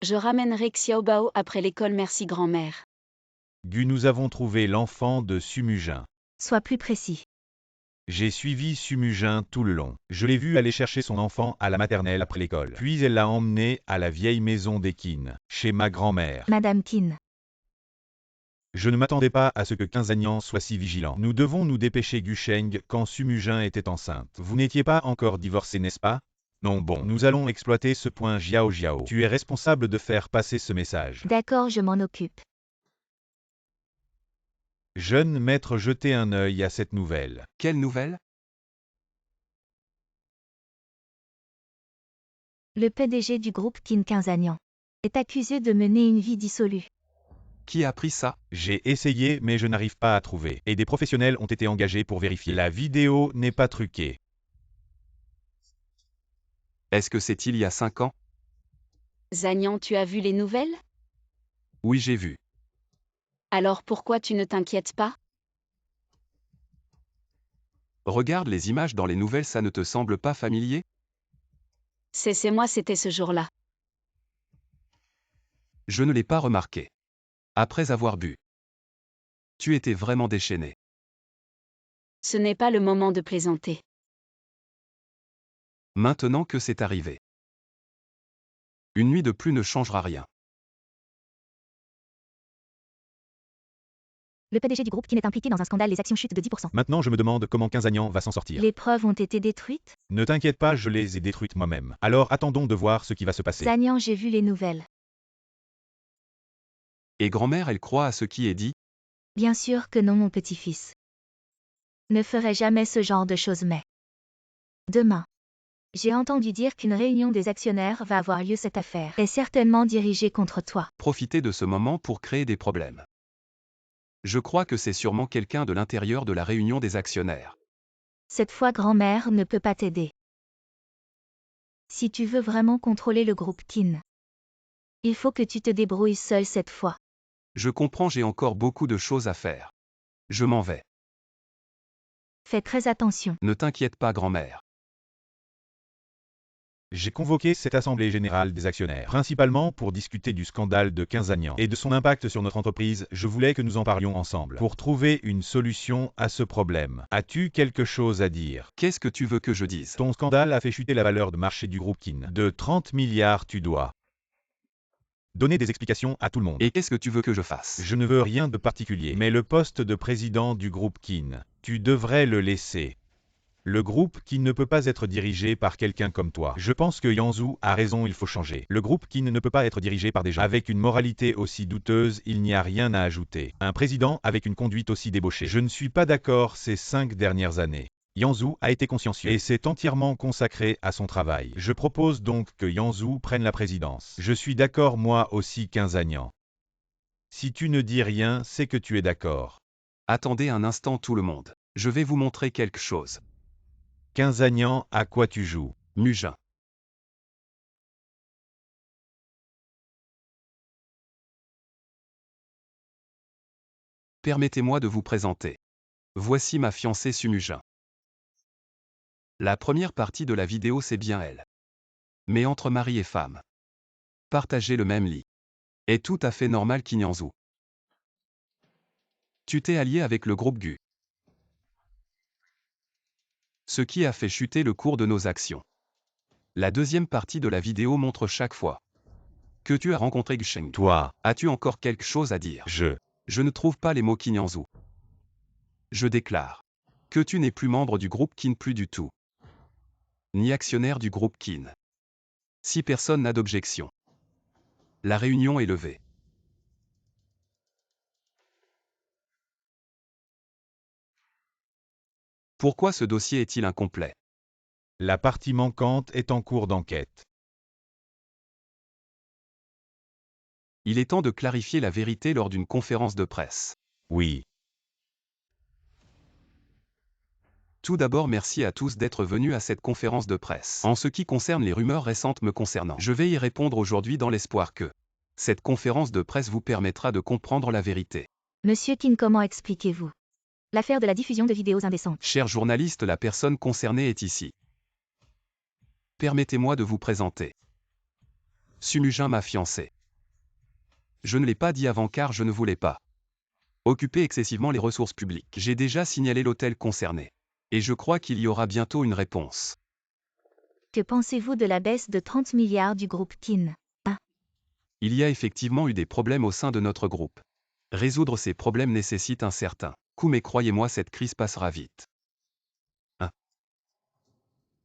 Je ramènerai Xiaobao après l'école, merci grand-mère.
Gu, nous avons trouvé l'enfant de Sumujin.
Sois plus précis.
J'ai suivi Sumujin tout le long. Je l'ai vu aller chercher son enfant à la maternelle après l'école. Puis elle l'a emmené à la vieille maison des Qin, chez ma grand-mère.
Madame Qin.
Je ne m'attendais pas à ce que Quinzagnan soit si vigilant. Nous devons nous dépêcher, Gusheng, quand Sumujin était enceinte. Vous n'étiez pas encore divorcé, n'est-ce pas? Non, bon, nous allons exploiter ce point. Jiao Jiao. Tu es responsable de faire passer ce message.
D'accord, je m'en occupe.
Jeune maître, jetez un œil à cette nouvelle.
Quelle nouvelle?
Le PDG du groupe Qin 15 Agnan est accusé de mener une vie dissolue.
Qui a pris ça?
J'ai essayé mais je n'arrive pas à trouver. Et des professionnels ont été engagés pour vérifier. La vidéo n'est pas truquée.
Est-ce que c'est il y a 5 ans?
Zagnan, tu as vu les nouvelles?
Oui, j'ai vu.
Alors pourquoi tu ne t'inquiètes pas?
Regarde les images dans les nouvelles, ça ne te semble pas familier?
C'est moi, c'était ce jour-là.
Je ne l'ai pas remarqué. Après avoir bu. Tu étais vraiment déchaîné.
Ce n'est pas le moment de plaisanter.
Maintenant que c'est arrivé. Une nuit de plus ne changera rien.
Le PDG du groupe Kin est impliqué dans un scandale, les actions chutent de 10%.
Maintenant je me demande comment Quinzagnan va s'en sortir.
Les preuves ont été détruites?
Ne t'inquiète pas, je les ai détruites moi-même. Alors attendons de voir ce qui va se passer.
Zagnan, j'ai vu les nouvelles.
Et grand-mère, elle croit à ce qui est dit?
Bien sûr que non, mon petit-fils. Ne ferai jamais ce genre de choses, mais... Demain. J'ai entendu dire qu'une réunion des actionnaires va avoir lieu. Cette affaire est certainement dirigée contre toi.
Profiter de ce moment pour créer des problèmes. Je crois que c'est sûrement quelqu'un de l'intérieur de la réunion des actionnaires.
Cette fois, grand-mère ne peut pas t'aider. Si tu veux vraiment contrôler le groupe Kin, il faut que tu te débrouilles seul cette fois.
Je comprends, j'ai encore beaucoup de choses à faire. Je m'en vais.
Fais très attention.
Ne t'inquiète pas, grand-mère.
J'ai convoqué cette assemblée générale des actionnaires, principalement pour discuter du scandale de Quinzagnan et de son impact sur notre entreprise. Je voulais que nous en parlions ensemble, pour trouver une solution à ce problème. As-tu quelque chose à dire?
Qu'est-ce que tu veux que je dise?
Ton scandale a fait chuter la valeur de marché du groupe Kin. De 30 milliards, tu dois donner des explications à tout le monde.
Et qu'est-ce que tu veux que je fasse?
Je ne veux rien de particulier, mais le poste de président du groupe Kin, tu devrais le laisser. Le groupe Kin ne peut pas être dirigé par quelqu'un comme toi. Je pense que Yanzhu a raison, il faut changer. Le groupe Kin ne peut pas être dirigé par des gens avec une moralité aussi douteuse, il n'y a rien à ajouter. Un président avec une conduite aussi débauchée. Je ne suis pas d'accord ces 5 dernières années. Yanzhu a été consciencieux et s'est entièrement consacré à son travail. Je propose donc que Yanzhu prenne la présidence. Je suis d'accord moi aussi, Quinzagnan. Si tu ne dis rien, c'est que tu es d'accord.
Attendez un instant tout le monde. Je vais vous montrer quelque chose.
Quinzagnan, à quoi tu joues?
Mugin. Permettez-moi de vous présenter. Voici ma fiancée Sumugin. La première partie de la vidéo, c'est bien elle. Mais entre mari et femme, partager le même lit est tout à fait normal, Kinyanzu. Tu t'es allié avec le groupe Gu, ce qui a fait chuter le cours de nos actions. La deuxième partie de la vidéo montre chaque fois que tu as rencontré Gusheng.
Toi,
As-tu encore quelque chose à dire? Je ne trouve pas les mots, Kinyanzu. Je déclare que tu n'es plus membre du groupe Kin, plus du tout, ni actionnaire du groupe Kin. Si personne n'a d'objection, la réunion est levée. Pourquoi ce dossier est-il incomplet?
la partie manquante est en cours d'enquête.
Il est temps de clarifier la vérité lors d'une conférence de presse.
Oui.
Tout d'abord, merci à tous d'être venus à cette conférence de presse. En ce qui concerne les rumeurs récentes me concernant, je vais y répondre aujourd'hui dans l'espoir que cette conférence de presse vous permettra de comprendre la vérité.
Monsieur Kin, comment expliquez-vous l'affaire de la diffusion de vidéos indécentes?
Cher journaliste, la personne concernée est ici. Permettez-moi de vous présenter Sumugin, ma fiancée. Je ne l'ai pas dit avant car je ne voulais pas occuper excessivement les ressources publiques. J'ai déjà signalé l'hôtel concerné. Et je crois qu'il y aura bientôt une réponse.
Que pensez-vous de la baisse de 30 milliards du groupe Kin?
Il y a effectivement eu des problèmes au sein de notre groupe. Résoudre ces problèmes nécessite un certain coût, mais croyez-moi, cette crise passera vite.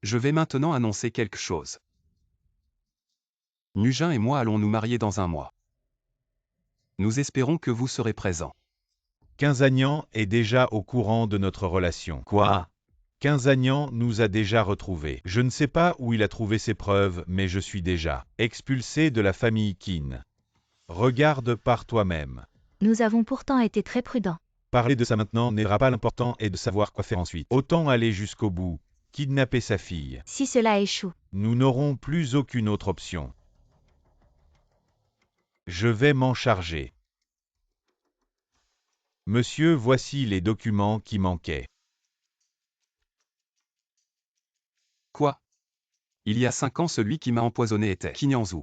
Je vais maintenant annoncer quelque chose. Mugin et moi allons nous marier dans 1 mois. Nous espérons que vous serez présents.
Quinzagnan est déjà au courant de notre relation. Quoi? Quinzagnan nous a déjà retrouvés. Je ne sais pas où il a trouvé ces preuves, mais je suis déjà expulsé de la famille Kin. Regarde par toi-même.
Nous avons pourtant été très prudents.
Parler de ça maintenant n'aidera pas, l'important est de savoir quoi faire ensuite. Autant aller jusqu'au bout, kidnapper sa fille.
Si cela échoue,
Nous n'aurons plus aucune autre option. Je vais m'en charger. Monsieur, voici les documents qui manquaient.
Quoi? Il y a 5 ans, celui qui m'a empoisonné était Kinyanzu.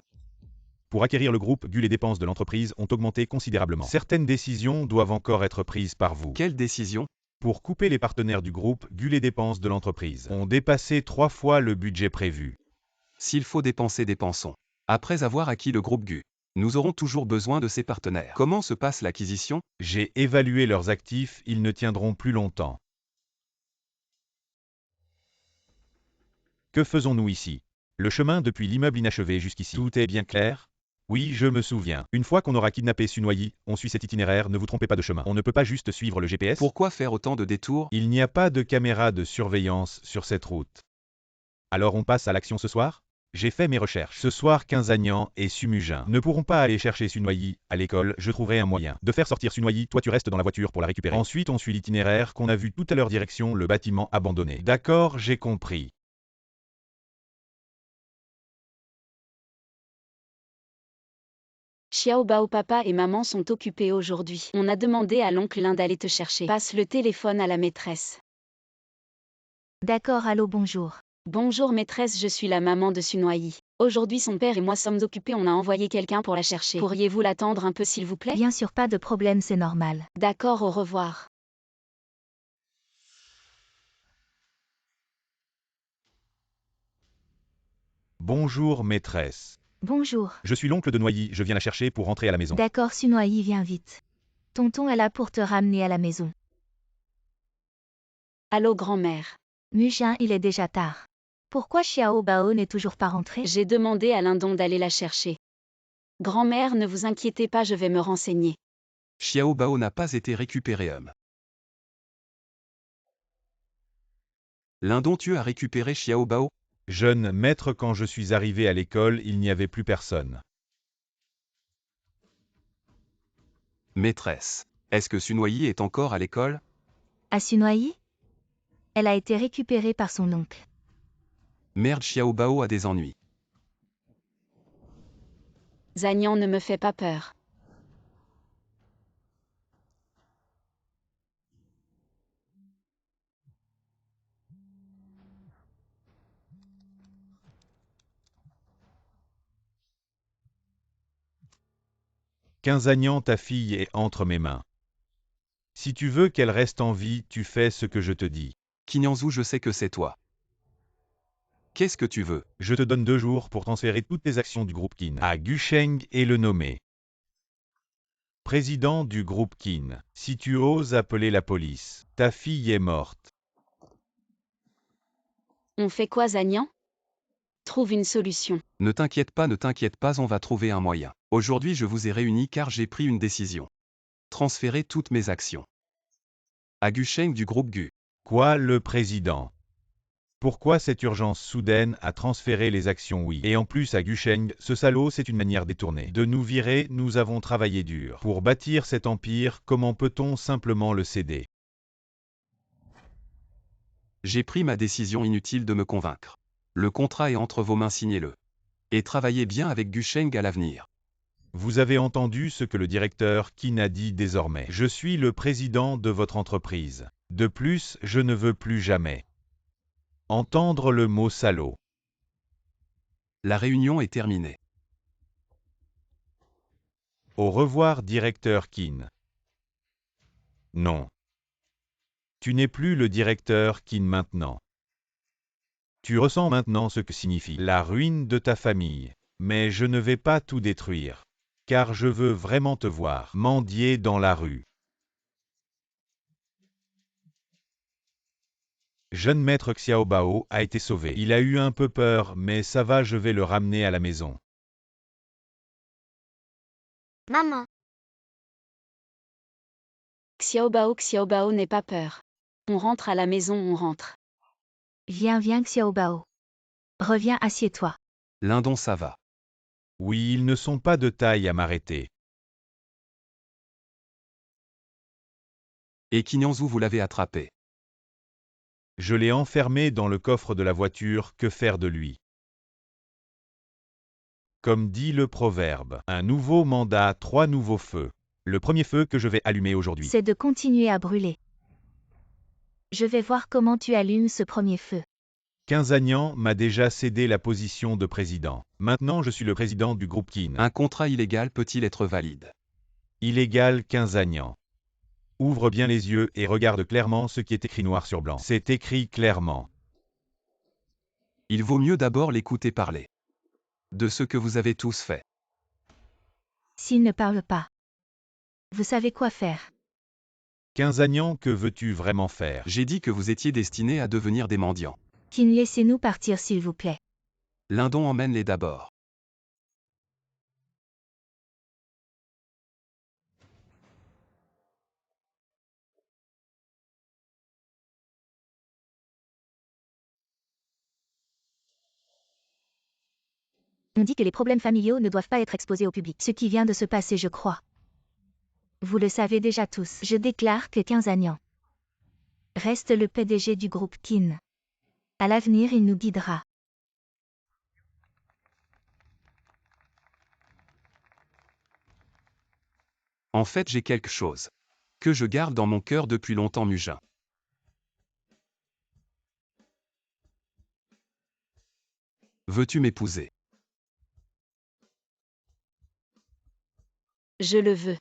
Pour acquérir le groupe GU, les dépenses de l'entreprise ont augmenté considérablement. Certaines décisions doivent encore être prises par vous.
Quelle décision?
Pour couper les partenaires du groupe GU, les dépenses de l'entreprise ont dépassé 3 fois le budget prévu.
S'il faut dépenser, dépensons. Après avoir acquis le groupe GU, nous aurons toujours besoin de ces partenaires. Comment se passe l'acquisition?
J'ai évalué leurs actifs, ils ne tiendront plus longtemps. Que faisons-nous ici? Le chemin depuis l'immeuble inachevé jusqu'ici. Tout est bien clair? Oui, je me souviens. Une fois qu'on aura kidnappé Sunoyi, on suit cet itinéraire, ne vous trompez pas de chemin. On ne peut pas juste suivre le GPS.
Pourquoi faire autant de détours?
Il n'y a pas de caméra de surveillance sur cette route. Alors on passe à l'action ce soir? J'ai fait mes recherches. Ce soir, Quinzagnan et Sumujin ne pourront pas aller chercher Sunoyi à l'école. Je trouverai un moyen de faire sortir Sunoyi. Toi, tu restes dans la voiture pour la récupérer. Ensuite, on suit l'itinéraire qu'on a vu tout à l'heure, direction le bâtiment abandonné. D'accord, j'ai compris.
Xiaobao, papa et maman sont occupés aujourd'hui. On a demandé à l'oncle Lin d'aller te chercher. Passe le téléphone à la maîtresse.
d'accord, allô, bonjour.
Bonjour maîtresse, je suis la maman de Sunoyi. Aujourd'hui son père et moi sommes occupés, on a envoyé quelqu'un pour la chercher. Pourriez-vous l'attendre un peu s'il vous plaît?
Bien sûr, pas de problème, c'est normal.
D'accord, au revoir.
Bonjour maîtresse.
Bonjour.
Je suis l'oncle de Noyi, je viens la chercher pour rentrer à la maison.
D'accord, Sunoyi, viens vite. Tonton est là pour te ramener à la maison.
Allô grand-mère.
Mujin, il est déjà tard. Pourquoi Xiaobao n'est toujours pas rentré?
J'ai demandé à Lindon d'aller la chercher. Grand-mère, ne vous inquiétez pas, je vais me renseigner.
Xiaobao n'a pas été récupéré. L'un d'entre eux a récupéré Xiaobao?
Jeune maître, quand je suis arrivé à l'école, il n'y avait plus personne.
Maîtresse, est-ce que Sunoyi est encore à l'école?
À Sunoyi? Elle a été récupérée par son oncle.
Merde, Xiaobao a des ennuis.
Zagnan ne me fait pas peur.
Quinzagnan, ta fille est entre mes mains. Si tu veux qu'elle reste en vie, tu fais ce que je te dis.
Kinyanzu, je sais que c'est toi. Qu'est-ce que tu veux?
Je te donne 2 jours pour transférer toutes les actions du groupe Qin à Gusheng et le nommer président du groupe Qin. Si tu oses appeler la police, ta fille est morte.
On fait quoi Zagnan? Trouve une solution.
Ne t'inquiète pas, on va trouver un moyen. Aujourd'hui, je vous ai réunis car j'ai pris une décision. Transférer toutes mes actions à Gusheng du groupe GU.
Quoi, le président? Pourquoi cette urgence soudaine à transférer les actions? Oui. Et en plus à Gusheng, ce salaud, c'est une manière détournée de nous virer. Nous avons travaillé dur pour bâtir cet empire, comment peut-on simplement le céder?
J'ai pris ma décision, inutile de me convaincre. Le contrat est entre vos mains, signez-le. Et travaillez bien avec Gusheng à l'avenir.
Vous avez entendu ce que le directeur Qin a dit désormais. Je suis le président de votre entreprise. De plus, je ne veux plus jamais entendre le mot salaud.
La réunion est terminée.
Au revoir, directeur Qin. Non. Tu n'es plus le directeur Qin maintenant. Tu ressens maintenant ce que signifie la ruine de ta famille. Mais je ne vais pas tout détruire. Car je veux vraiment te voir mendier dans la rue. Jeune maître Xiaobao a été sauvé. Il a eu un peu peur, mais ça va, je vais le ramener à la maison.
Maman,
Xiaobao, n'aie pas peur. On rentre à la maison, on rentre.
Viens, Xiaobao. Reviens, assieds-toi.
Lindon, ça va.
Oui, ils ne sont pas de taille à m'arrêter.
Et Kinyanzu vous l'avez attrapé.
Je l'ai enfermé dans le coffre de la voiture, que faire de lui? Comme dit le proverbe, un nouveau mandat, 3 nouveaux feux. Le premier feu que je vais allumer aujourd'hui.
C'est de continuer à brûler. Je vais voir comment tu allumes ce premier feu.
Quinzagnan m'a déjà cédé la position de président. Maintenant je suis le président du groupe Kin.
Un contrat illégal peut-il être valide?
Illégal Quinzagnan. Ouvre bien les yeux et regarde clairement ce qui est écrit noir sur blanc. C'est écrit clairement.
Il vaut mieux d'abord l'écouter parler. De ce que vous avez tous fait.
S'il ne parle pas, vous savez quoi faire.
Quinzagnan, que veux-tu vraiment faire?
J'ai dit que vous étiez destinés à devenir des mendiants.
Kin, laissez-nous partir s'il vous plaît.
Lindon emmène-les d'abord.
On dit que les problèmes familiaux ne doivent pas être exposés au public. Ce qui vient de se passer, je crois. Vous le savez déjà tous. Je déclare que Quinzagnan reste le PDG du groupe Kin. À l'avenir, il nous guidera.
En fait, j'ai quelque chose que je garde dans mon cœur depuis longtemps, Mujin. Veux-tu m'épouser?
Je le veux.